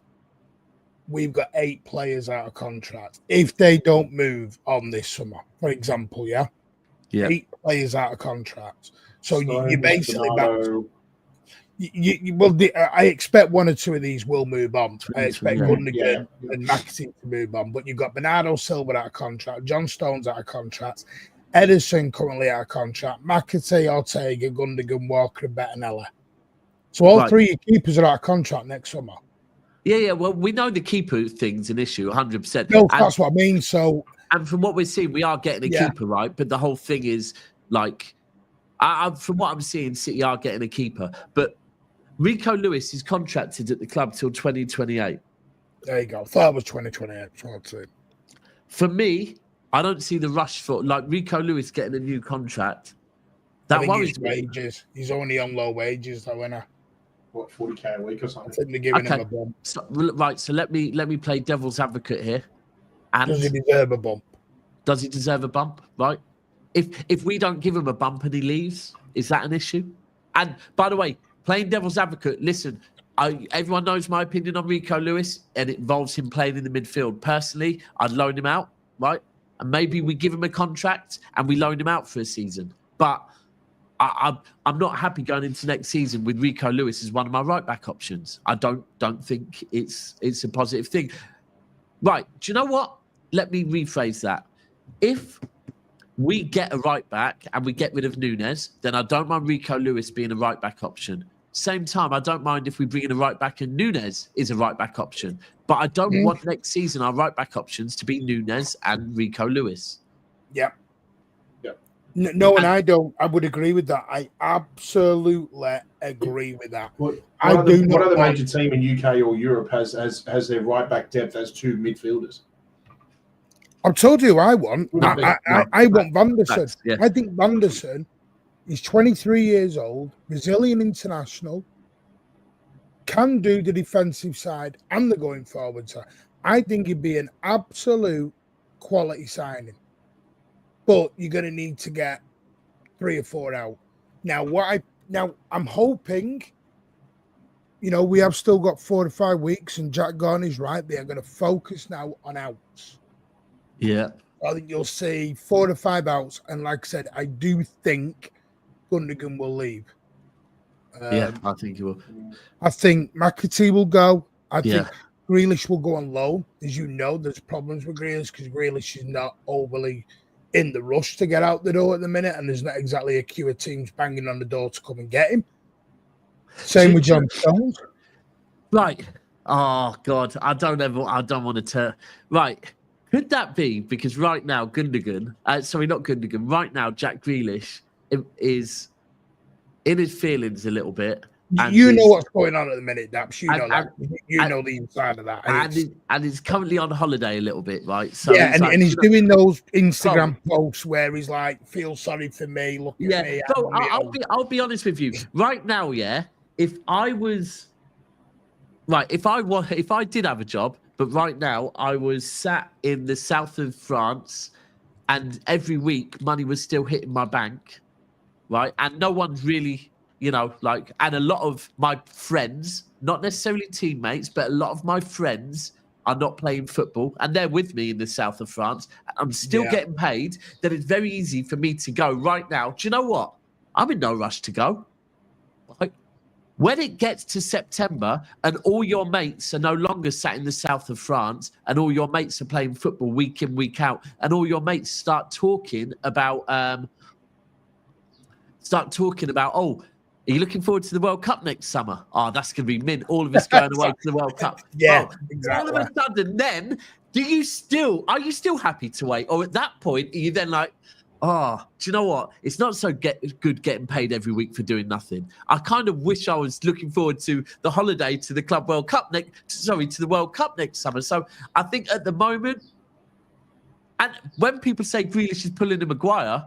we've got 8 players out of contract. If they don't move on this summer, for example, yeah? 8 players out of contract. So you basically I expect 1 or 2 of these will move on. I expect Gundogan and McAtee to move on, but you've got Bernardo, Silva out of contract, John Stones out of contract, Ederson currently out of contract, McAtee, Ortega, Gundogan, Walker, and Bettinelli. So all 3 of your keepers are out of contract next summer. Yeah. Well, we know the keeper thing's an issue, 100%. No, that's what I mean. So, and from what we're seeing, we are getting a keeper, right? But the whole thing is like. From what I'm seeing, City are getting a keeper. But Rico Lewis is contracted at the club till 2028. There you go. I thought it was 2028. For me, I don't see the rush for Rico Lewis getting a new contract. That worries me. Wages. He's only on low wages, though, isn't he? What, 40k a week or something? I think they're giving him a bump. So let me play devil's advocate here. And does he deserve a bump? Does he deserve a bump? Right? If we don't give him a bump and he leaves, is that an issue? And by the way, playing devil's advocate, listen, everyone knows my opinion on Rico Lewis, and it involves him playing in the midfield. Personally, I'd loan him out, right? And maybe we give him a contract and we loan him out for a season. But I'm not happy going into next season with Rico Lewis as one of my right back options. I don't think it's a positive thing. Right? Do you know what? Let me rephrase that. If we get a right back and we get rid of Núñez, then I don't mind Rico Lewis being a right back option. Same time, I don't mind if we bring in a right back and Núñez is a right back option. But I don't want next season our right back options to be Núñez and Rico Lewis. Yeah. No, and I don't. I would agree with that. I absolutely agree with that. What other major team in UK or Europe has their right back depth as two midfielders? I've told you I want. I want Van der Sar. Yeah. I think Van der Sar is 23 years old, Brazilian international, can do the defensive side and the going forward side. I think he'd be an absolute quality signing. But you're going to need to get 3 or 4 out. Now I'm hoping, we have still got 4 to 5 weeks, and Jack Garney's right. They are going to focus now on outs. Yeah. I think you'll see 4 to 5 outs. And like I said, I do think Gundogan will leave. I think he will. I think McAtee will go. I think Grealish will go on loan. As you know, there's problems with Grealish because Grealish is not overly in the rush to get out the door at the minute, and there's not exactly a queue of teams banging on the door to come and get him. Same with John Stones. Right. Oh, God. I don't want to turn. Right. Could that be because right now, Gundogan, right now, Jack Grealish is in his feelings a little bit. You know what's going on at the minute, Daps. You know the inside of that. And he's currently on holiday a little bit, right? So yeah, and he's doing those Instagram posts where he's like, feel sorry for me, look at me. So I'll be honest with you. Right now, if I did have a job, but right now I was sat in the south of France and every week money was still hitting my bank, right? And no one's really, and a lot of my friends, not necessarily teammates, but a lot of my friends are not playing football and they're with me in the south of France. I'm still getting paid. Then it's very easy for me to go right now. Do you know what? I'm in no rush to go. When it gets to September and all your mates are no longer sat in the south of France and all your mates are playing football week in, week out, and all your mates start talking about, are you looking forward to the World Cup next summer? Oh, that's going to be mint. All of us going away to the World Cup. Yeah, exactly. All of a sudden, then, are you still happy to wait? Or at that point, are you then like, do you know what? It's not so good getting paid every week for doing nothing. I kind of wish I was looking forward to the holiday to the Club World Cup to the World Cup next summer. So I think at the moment, and when people say Grealish is pulling a Maguire,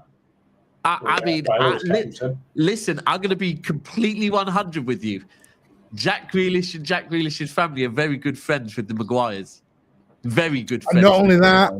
listen, I'm going to be completely 100 with you. Jack Grealish and Jack Grealish's family are very good friends with the Maguires. Very good friends. And not only that,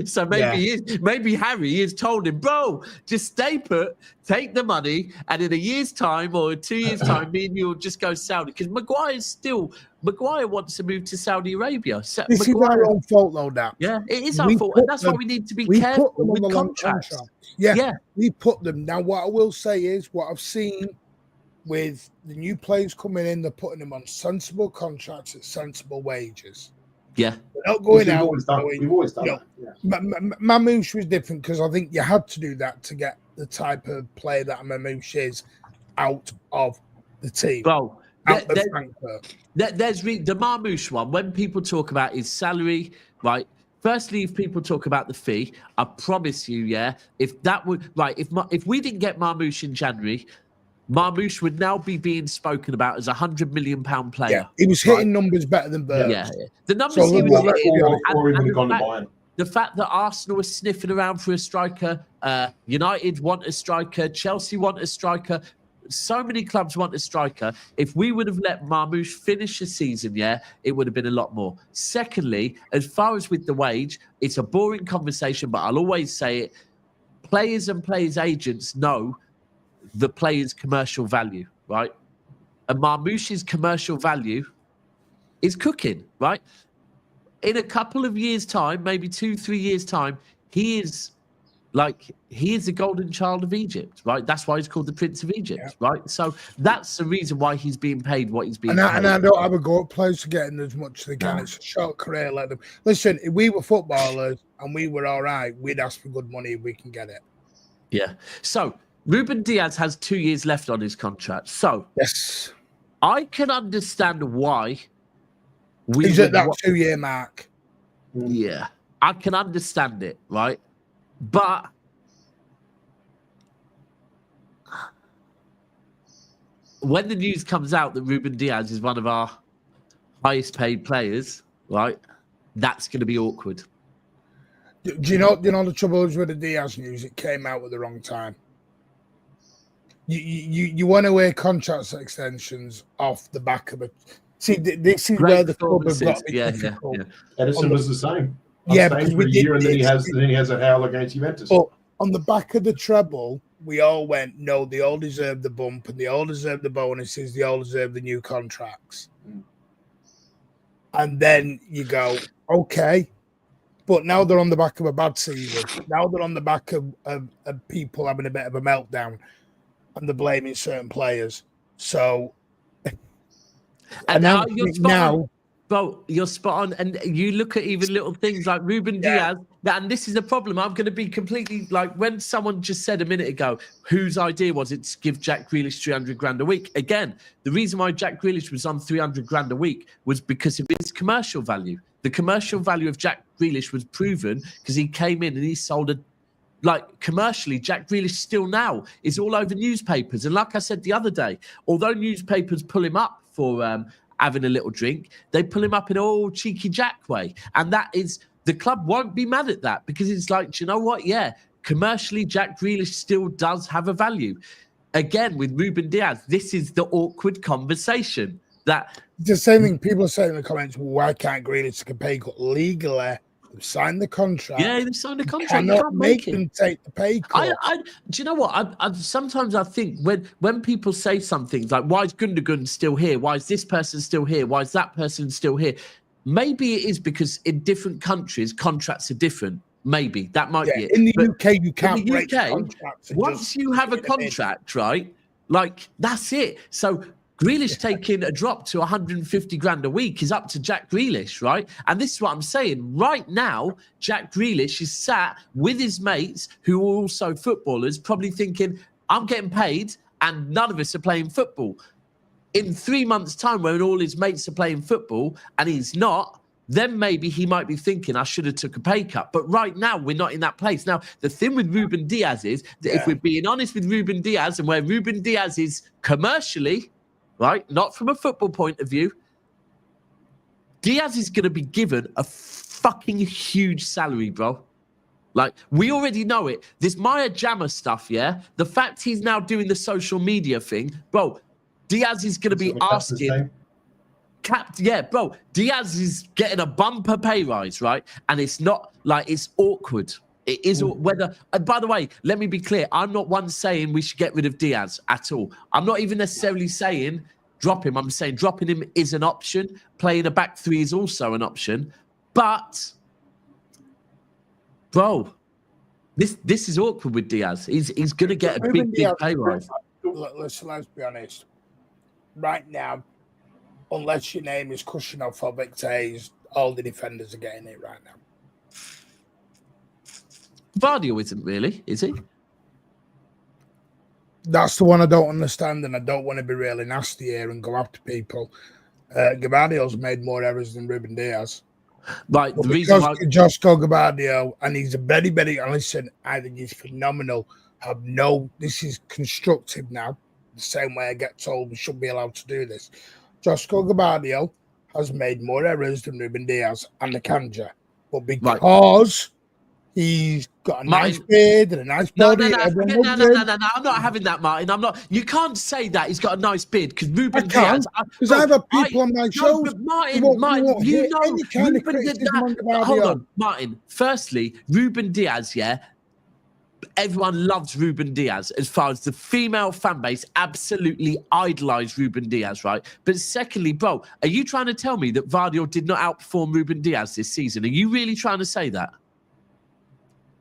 So maybe Harry has told him, bro, just stay put, take the money, and in a year's time or 2 years' time, me and you will just go Saudi. Because Maguire wants to move to Saudi Arabia. This is our own fault, though, that. Yeah, it is our fault. And that's why we need to be careful with contracts. Yeah, we put them. Now, what I will say is what I've seen with the new players coming in, they're putting them on sensible contracts at sensible wages. Yeah. They're not going out. We've always done that. Yeah. Mamouche was different because I think you had to do that to get the type of player that Mamouche is out of the team. Well, there's the Mamouche one. When people talk about his salary, right? Firstly, if people talk about the fee, I promise you, if we didn't get Mamouche in January, Mamouche would now be being spoken about as £100 million player. Yeah, he was hitting numbers better than Burns. Yeah. The numbers he was hitting. The fact that Arsenal are sniffing around for a striker, United want a striker, Chelsea want a striker, so many clubs want a striker. If we would have let Marmoush finish the season, it would have been a lot more. Secondly, as far as with the wage, it's a boring conversation, but I'll always say it. Players and players' agents know the player's commercial value, right? And Marmoush's commercial value is cooking, right? In a couple of years' time, maybe 2-3 years' time, he is the golden child of Egypt, right? That's why he's called the Prince of Egypt, right? So that's the reason why he's being paid what he's being paid. And I don't have a go at players getting as much as they can. It's a short career. Let them listen. If we were footballers and we were all right, we'd ask for good money if we can get it. Yeah. So Ruben Dias has 2 years left on his contract. So yes, I can understand why he's at that 2-year mark. Yeah, I can understand it, right? But when the news comes out that Ruben Dias is one of our highest paid players, right, that's going to be awkward. Do you know the trouble is with the Dias news? It came out at the wrong time. You want to wear contract extensions off the back of it. See, this is where the club have got to be difficult. Ederson was the same. Because for a year, and then he has a howl against Juventus. But on the back of the treble, we all went, no, they all deserve the bump, and they all deserve the bonuses, they all deserve the new contracts. And then you go, okay. But now they're on the back of a bad season. Now they're on the back of people having a bit of a meltdown, and they're blaming certain players. So, and now you're spot on. Bro, you're spot on. And you look at even little things like Ruben Dias, and this is the problem. I'm going to be completely like, when someone just said a minute ago, whose idea was it to give Jack Grealish 300 grand a week? Again, the reason why Jack Grealish was on 300 grand a week was because of his commercial value. The commercial value of Jack Grealish was proven because he came in and he sold commercially, Jack Grealish still now is all over newspapers. And like I said the other day, although newspapers pull him up for having a little drink, they pull him up in all cheeky Jack way. And that is, the club won't be mad at that because it's like, do you know what? Yeah, commercially, Jack Grealish still does have a value. Again, with Ruben Dias, this is the awkward conversation. That the same thing people are saying in the comments, why can't Grealish take a pay cut legally? They've signed the contract. Yeah, they've signed the contract. You cannot make them take the pay cut. Do you know what? Sometimes I think when people say something like, why is Gundogan still here? Why is this person still here? Why is that person still here? Maybe it is because in different countries, contracts are different. Maybe. That might be it. In the UK, you can't break contracts. Once you have a contract, right, like, that's it. So Grealish taking a drop to 150 grand a week is up to Jack Grealish, right? And this is what I'm saying. Right now, Jack Grealish is sat with his mates who are also footballers, probably thinking, I'm getting paid and none of us are playing football. In 3 months' time, when all his mates are playing football and he's not, then maybe he might be thinking, I should have took a pay cut. But right now, we're not in that place. Now, the thing with Ruben Dias is that if we're being honest with Ruben Dias and where Ruben Dias is commercially, right, not from a football point of view, Dias is going to be given a fucking huge salary, bro. Like, we already know it. This Maya Jama stuff, the fact he's now doing the social media thing, bro, Dias is going to be asking... bro, Dias is getting a bumper pay rise, right? And it's not like, it's awkward. It is whether, and by the way, let me be clear. I'm not one saying we should get rid of Dias at all. I'm not even necessarily saying drop him. I'm saying dropping him is an option. Playing a back three is also an option. But, bro, this is awkward with Dias. He's going to get a big pay rise. Let's be honest. Right now, unless your name is Khusanov or Victor Hayes, all the defenders are getting it right now. Vardio isn't really, is he? That's the one I don't understand, and I don't want to be really nasty here and go after people. Gabardio's made more errors than Ruben Dias. Right, the reason why... Josko Gabardio, and he's a very, very... Listen, I think he's phenomenal. This is constructive now. The same way I get told we should be allowed to do this. Josko Gabardio has made more errors than Ruben Dias and Akanji. But because... He's got a Martin, nice beard and a nice body. No. I'm not having that, Martin. I'm not. You can't say that he's got a nice beard because Ruben Dias. Because I've had people on my shows. But Martin, you know, any kind of criticism on the hold on, Martin. Firstly, Ruben Dias, yeah. Everyone loves Ruben Dias as far as the female fan base absolutely idolise Ruben Dias, right? But secondly, bro, are you trying to tell me that Guardiola did not outperform Ruben Dias this season? Are you really trying to say that?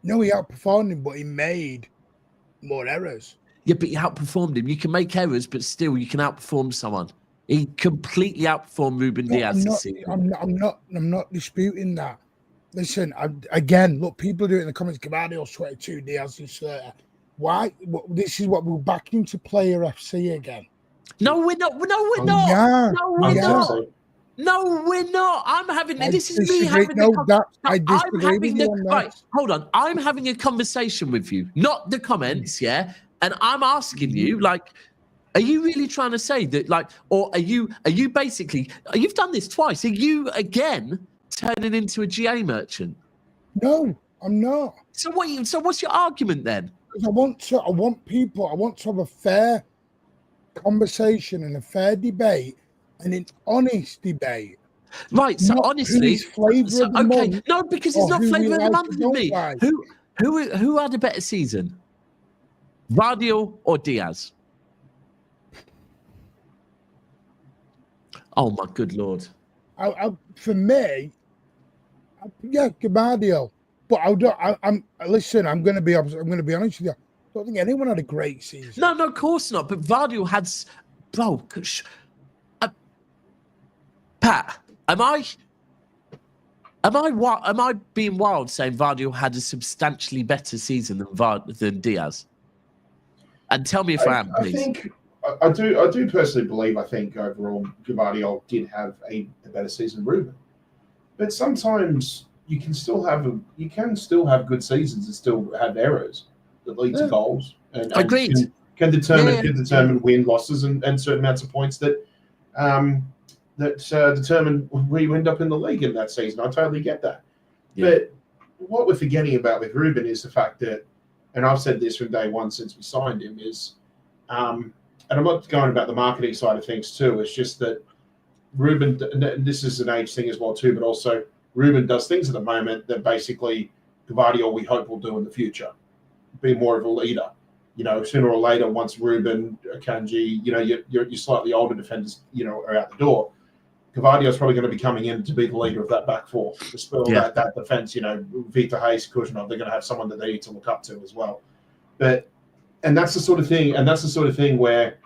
No, he outperformed him, but he made more errors. Yeah, but he outperformed him. You can make errors, but still you can outperform someone. He completely outperformed Ruben Dias this season. I'm not disputing that. Listen, again, look, people do it in the comments. Guardiola's 22, Dias is 30. Why? This is what we're back into player FC again. No, we're not. No, we're not. Yeah, no, we're not. No, we're not. I'm having. This is me having. I'm having the. Right, hold on. I'm having a conversation with you, not the comments. Yeah, and I'm asking you, like, are you really trying to say that, like, or are you basically? You've done this twice. Are you again turning into a GA merchant? No, I'm not. So what? So what's your argument then? Because I want to have a fair conversation and a fair debate and an honest debate. Right. So honestly, okay. No, because it's not flavour of the month with me. Like. Who had a better season? Guardiola or Dias? Oh my good lord! For me, yeah, Guardiola. But I'm listen. I'm going to be honest with you. I don't think anyone had a great season. No, of course not. But Guardiola had, bro. Pat, am I being wild saying Guardiola had a substantially better season than Dias? And tell me if I am, please. I think I do personally believe. I think overall Guardiola did have a better season than Ruben, but sometimes you can still have good seasons and still have errors that lead to goals. And agreed. Can determine win losses and certain amounts of points that determine where you end up in the league in that season. I totally get that. Yeah. But what we're forgetting about with Ruben is the fact that, and I've said this from day one since we signed him, is, and I'm not going about the marketing side of things too, it's just that Ruben, this is an age thing as well too, but also Ruben does things at the moment that basically Guardiola we hope will do in the future, be more of a leader. You know, sooner or later, once Ruben, Akanji, you know, your slightly older defenders, you know, are out the door, Guardiola's probably going to be coming in to be the leader of that back four, that defense. You know, Vita Hayes, Khusanov, they're going to have someone that they need to look up to as well. And that's the sort of thing, where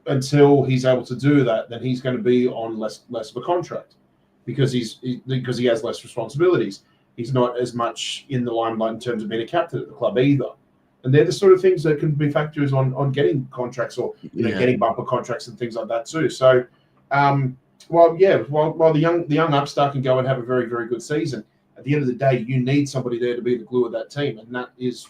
until he's able to do that, then he's going to be on less of a contract because he has less responsibilities. He's not as much in the limelight in terms of being a captain at the club either. And they're the sort of things that can be factors on getting contracts or getting bumper contracts and things like that too. So, while the young upstart can go and have a very, very good season, at the end of the day, you need somebody there to be the glue of that team, and that is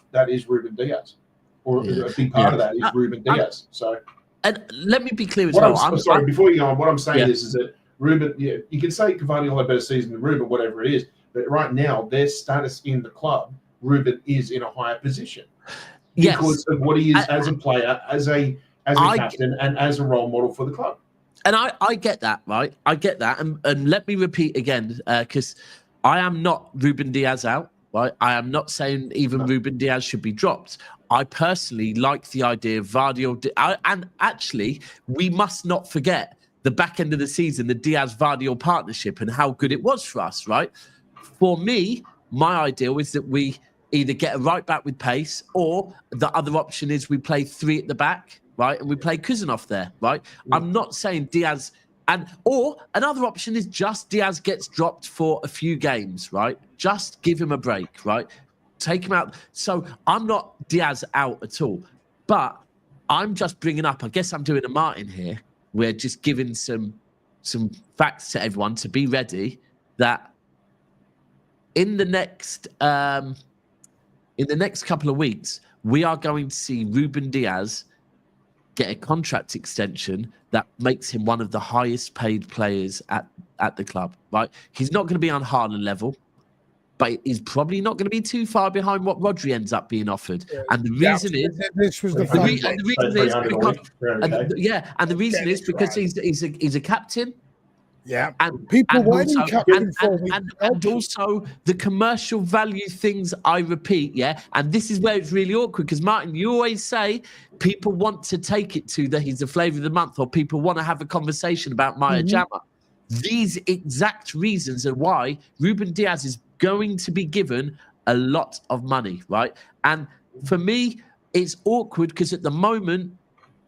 Ruben Dias, or a big part of that is Ruben Dias. So, and let me be clear as well. Sorry, before you go on, what I'm saying is that Ruben, you can say Guardiola had a better season than Ruben, whatever it is, but right now their status in the club, Ruben is in a higher position because of what he is as a player, as a captain, and as a role model for the club. And I get that, right? I get that. And let me repeat again, because I am not Ruben Dias out, right? I am not saying even Ruben Dias should be dropped. I personally like the idea of Guardiola. And actually, we must not forget the back end of the season, the Dias-Guardiola partnership and how good it was for us, right? For me, my ideal is that we either get a right back with pace or the other option is we play three at the back, right? And we play Khusanov there, right? I'm not saying Dias, or another option is just Dias gets dropped for a few games, right? Just give him a break, right? Take him out. So I'm not Dias out at all, but I'm just bringing up, I guess I'm doing a Martin here. We're just giving some facts to everyone to be ready that in the next couple of weeks, we are going to see Ruben Dias get a contract extension that makes him one of the highest paid players at the club, right? He's not going to be on Haaland level, but he's probably not going to be too far behind what Rodri ends up being offered. And the reason is this was the because he's a captain. Yeah, and people and also, and also the commercial value things. I repeat, yeah, and this is where it's really awkward because Martin, you always say people want to take it to that he's the flavour of the month, or people want to have a conversation about Maya Jama. These exact reasons are why Ruben Dias is going to be given a lot of money, right? And for me, it's awkward because at the moment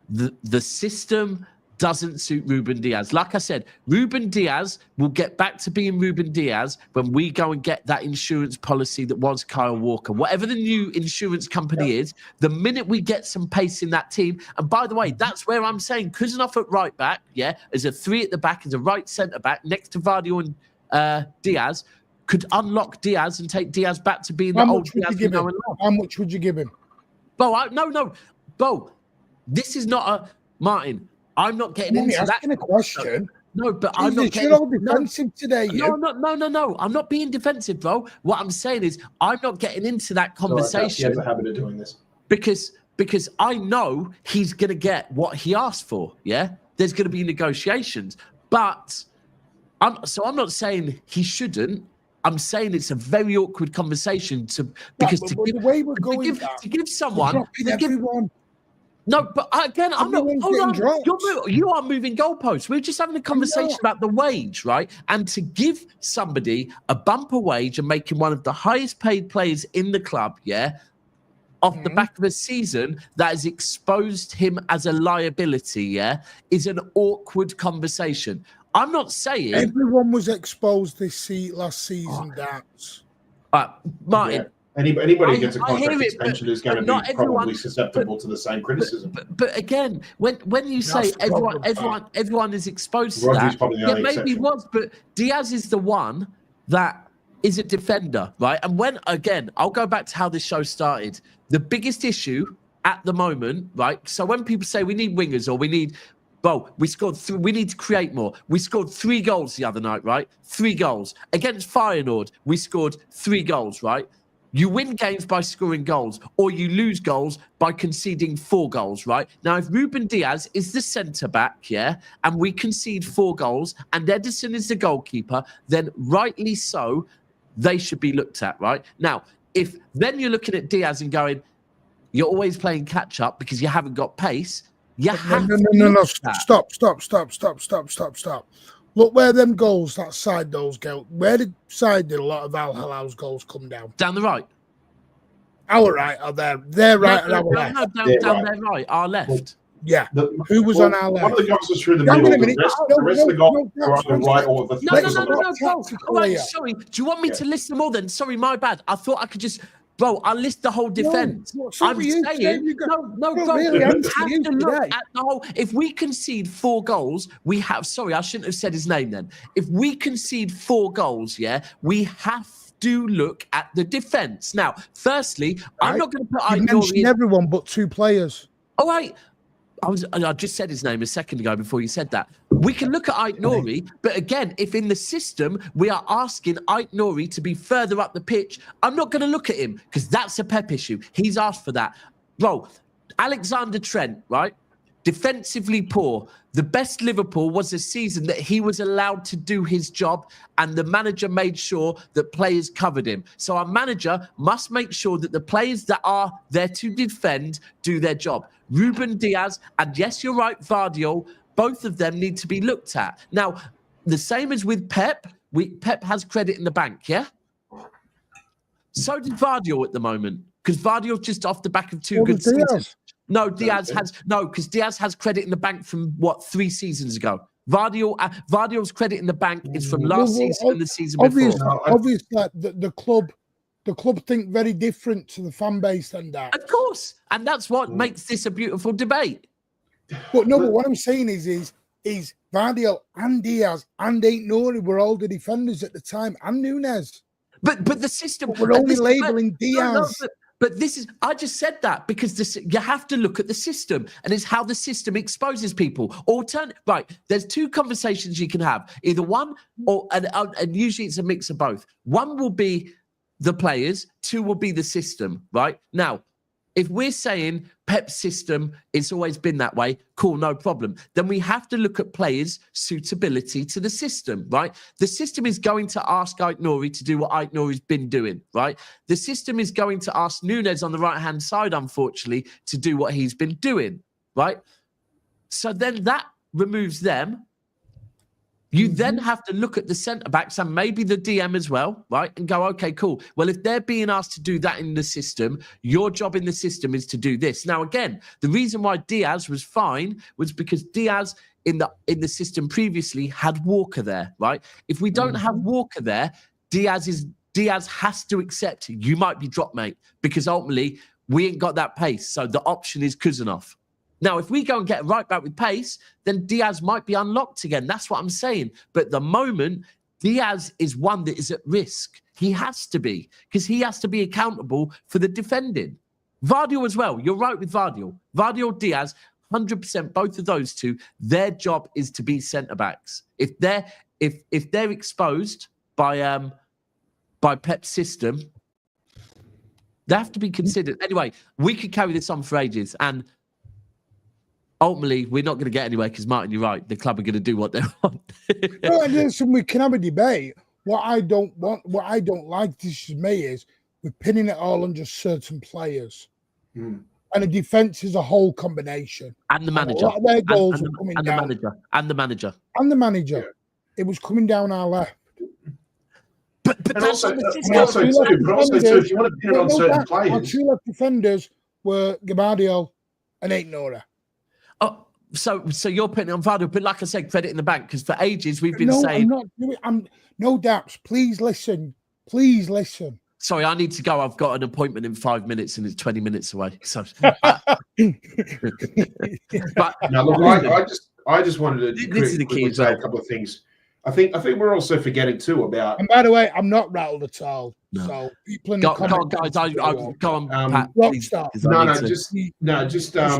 the system doesn't suit Ruben Dias. Like I said, Ruben Dias will get back to being Ruben Dias when we go and get that insurance policy that was Kyle Walker. Whatever the new insurance company is, the minute we get some pace in that team, and by the way, that's where I'm saying Khusanov at right back, yeah, as a 3 at the back, as a right centre-back, next to Vardy and Diaz, could unlock Diaz and take Diaz back to being the old Diaz. How much would you give him? Bo, Bo, this is not a... Martin, I'm not getting into that. Asking a question. No, but I'm not getting... You're all defensive today. No. I'm not being defensive, bro. What I'm saying is I'm not getting into that conversation. He has a habit of doing this. Because I know he's going to get what he asked for, yeah? There's going to be negotiations. But I'm not saying he shouldn't. I'm saying it's a very awkward conversation to give someone... No, but again, I'm not. Hold on. You are moving goalposts. We're just having a conversation about the wage, right? And to give somebody a bumper wage and make him one of the highest paid players in the club, yeah, off the back of a season that has exposed him as a liability, yeah, is an awkward conversation. I'm not saying everyone was exposed last season. That's Martin. Yeah. Anybody who gets a contract extension is going to be probably susceptible to the same criticism. But again, when you say everyone is exposed to that, yeah, maybe it was, but Diaz is the one that is a defender, right? And again, I'll go back to how this show started. The biggest issue at the moment, right? So when people say we need wingers or we need... Well, we need to create more. We scored 3 goals the other night, right? 3 goals. Against Feyenoord, we scored 3 goals, right? You win games by scoring goals, or you lose goals by conceding 4 goals, right? Now, if Ruben Dias is the centre-back, yeah, and we concede 4 goals, and Ederson is the goalkeeper, then rightly so, they should be looked at, right? Now, if then you're looking at Diaz and going, you're always playing catch-up because you haven't got pace, you have No. Stop. Look where them goals, that side those go. Where did a lot of Al Hilal's goals come down? Down the right. Our right or there? Their right or our left? No, down their right, our left. Yeah. Who was on our left? One of the goals was through the middle. The rest of the goals were on the right or the No. All right, sorry. Do you want me to list them all then? Sorry, my bad. I thought I could just... Bro, I'll list the whole defence. I'm saying, no, bro, we have to look at the whole. If we concede 4 goals, we have. Sorry, I shouldn't have said his name then. If we concede 4 goals, yeah, we have to look at the defence. Now, firstly, I'm not going to put. You mentioned everyone but 2 players. All right. I just said his name a second ago before you said that. We can look at Aït-Nouri, but again, if in the system we are asking Aït-Nouri to be further up the pitch, I'm not going to look at him because that's a Pep issue. He's asked for that. Bro, Alexander Trent, right? Defensively poor. The best Liverpool was a season that he was allowed to do his job and the manager made sure that players covered him. So our manager must make sure that the players that are there to defend do their job. Ruben Dias, and yes, you're right, Vardy, both of them need to be looked at. Now, the same as with Pep, Pep has credit in the bank, yeah? So did Vardy at the moment, because Vardy's just off the back of 2 good seasons. No, Diaz has because Diaz has credit in the bank from 3 seasons ago. Vardio's credit in the bank is from last season and the season before. Obviously, the club think very different to the fan base than that. Of course, and that's what makes this a beautiful debate. But what I'm saying is Vardy and Diaz and Aït-Nouri were all the defenders at the time, and Núñez. But the system. But we're only labelling Diaz. But this is, I just said that because you have to look at the system and it's how the system exposes people. Right, there's 2 conversations you can have. Either one and usually it's a mix of both. One will be the players, 2 will be the system, right? Now, if we're saying Pep's system, it's always been that way, cool, no problem. Then we have to look at players' suitability to the system, right? The system is going to ask Aït-Nouri to do what Aït-Nouri's been doing, right? The system is going to ask Núñez on the right-hand side, unfortunately, to do what he's been doing, right? So then that removes them. You then have to look at the centre-backs and maybe the DM as well, right? And go, okay, cool. Well, if they're being asked to do that in the system, your job in the system is to do this. Now, again, the reason why Diaz was fine was because Diaz in the system previously had Walker there, right? If we don't have Walker there, Diaz has to accept you might be dropped, mate, because ultimately we ain't got that pace. So the option is Khusanov. Now, if we go and get right back with pace, then Diaz might be unlocked again. That's what I'm saying. But at the moment, Diaz is one that is at risk. He has to be, because he has to be accountable for the defending. Vardiol as well. You're right with Vardiol. Vardiol, Diaz, 100%, both of those 2, their job is to be centre-backs. If they're exposed by Pep's system, they have to be considered. Anyway, we could carry this on for ages, and ultimately, we're not going to get anywhere because, Martin, you're right. The club are going to do what they want. No, and listen, we can have a debate. What I don't like, this is me, is we're pinning it all on just certain players. And the defence is a whole combination. And the manager. And a lot of their goals were coming down. And the manager. Yeah. It was coming down our left. But that's also, too, if you want to pin it on certain players. Our 2 left defenders were Gabardio and Aït-Nouri. Oh, so you're putting it on Vardiol, but like I said, credit in the bank, because for ages we've been saying. I'm not doing. I'm no doubts. Please listen. Sorry, I need to go. I've got an appointment in 5 minutes, and it's 20 minutes away. So, but no, look, I just wanted to. This is the key as well. Say a couple of things. I think we're also forgetting too about. And by the way, I'm not rattled at all. No. So people in the comments, guys, go on, Pat. Please, just a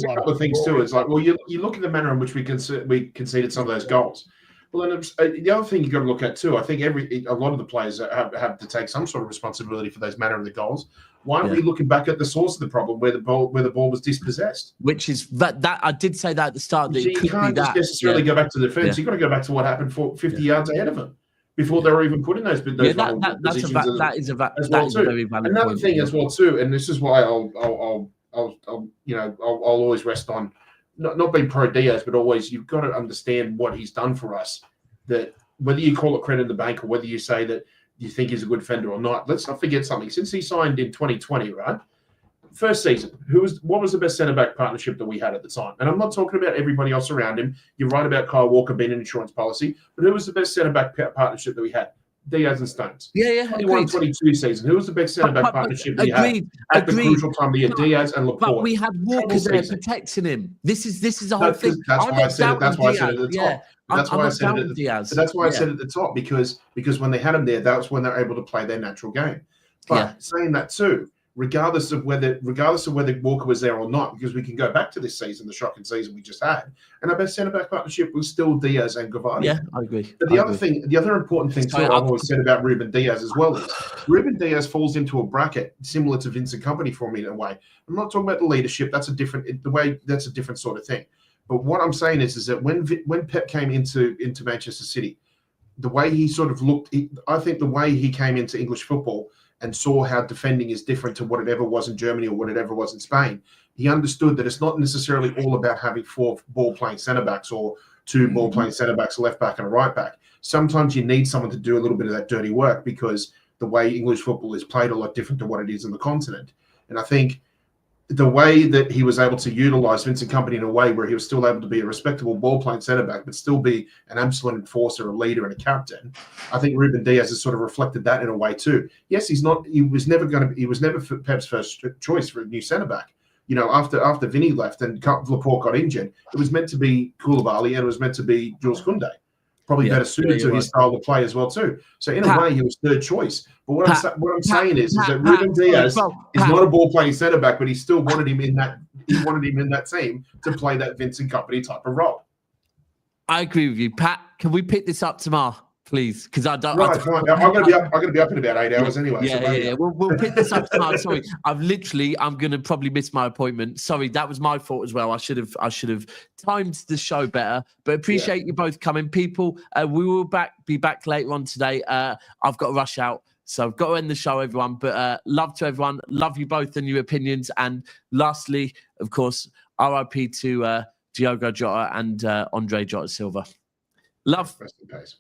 couple of things too. It's like, well, you look at the manner in which we conceded some of those goals. Well, and the other thing you got to look at too, I think a lot of the players have to take some sort of responsibility for those manner of the goals. Why aren't we looking back at the source of the problem, where the ball was dispossessed? Which is that I did say that at the start. That you can't just necessarily go back to the defence. You've got to go back to what happened 50 yards ahead of them before they were even put in those positions. That is a very valid Another point. thing as well too, and this is why I'll always rest on not being pro Diaz, but always you've got to understand what he's done for us. That whether you call it credit in the bank or whether you say that you think he's a good defender or not, let's not forget something. Since he signed in 2020, right? First season, what was the best centre-back partnership that we had at the time? And I'm not talking about everybody else around him. You're right about Kyle Walker being an insurance policy, but who was the best centre-back partnership that we had? Diaz and Stones. Yeah. 21-22 season. Who was the best centre-back partnership we had at the crucial time of the year? Diaz and Laporte. But we had Walker there protecting him. This is a whole thing. That's why I said it. That's why I said it at the top. That's why I said it. Diaz. That's why I said it at the top, because when they had him there, that's when they're able to play their natural game. But saying that too, regardless of whether Walker was there or not, because we can go back to this season, the shocking season we just had, and our best centre-back partnership was still Diaz and Gavardi. Yeah, I agree. But the other important thing too, I've always said about Ruben Diaz as well is Ruben Diaz falls into a bracket similar to Vincent Kompany for me in a way. I'm not talking about the leadership. That's a different sort of thing. But what I'm saying is that when Pep came into Manchester City, the way he sort of looked, I think the way he came into English football and saw how defending is different to what it ever was in Germany or what it ever was in Spain, he understood that it's not necessarily all about having 4 ball-playing centre-backs or 2 ball-playing centre-backs, a left-back and a right-back. Sometimes you need someone to do a little bit of that dirty work because the way English football is played a lot different to what it is in the continent. And I think the way that he was able to utilise Vincent Kompany in a way where he was still able to be a respectable ball-playing centre-back but still be an absolute enforcer, a leader and a captain, I think Ruben Diaz has sort of reflected that in a way too. Yes, he was never Pep's first choice for a new centre-back. You know, after Vinny left and Laporte got injured, it was meant to be Koulibaly and it was meant to be Jules Koundé. Probably better suited to his style of play as well too. So in a way, he was third choice. But what I'm saying is that Ruben Diaz is not a ball-playing centre-back, but he still wanted him in that. He wanted him in that team to play that Vincent Kompany type of role. I agree with you, Pat. Can we pick this up tomorrow? Please, because I don't. Right, fine. I'm going to be up in about 8 hours anyway. Yeah. We'll pick this up tomorrow. Sorry, I'm going to probably miss my appointment. Sorry, that was my fault as well. I should have timed the show better. But appreciate you both coming, people. We will be back later on today. I've got to rush out, so I've got to end the show, everyone. But love to everyone. Love you both and your opinions. And lastly, of course, RIP to Diogo Jota and Andre Jota Silva. Love. Rest in peace.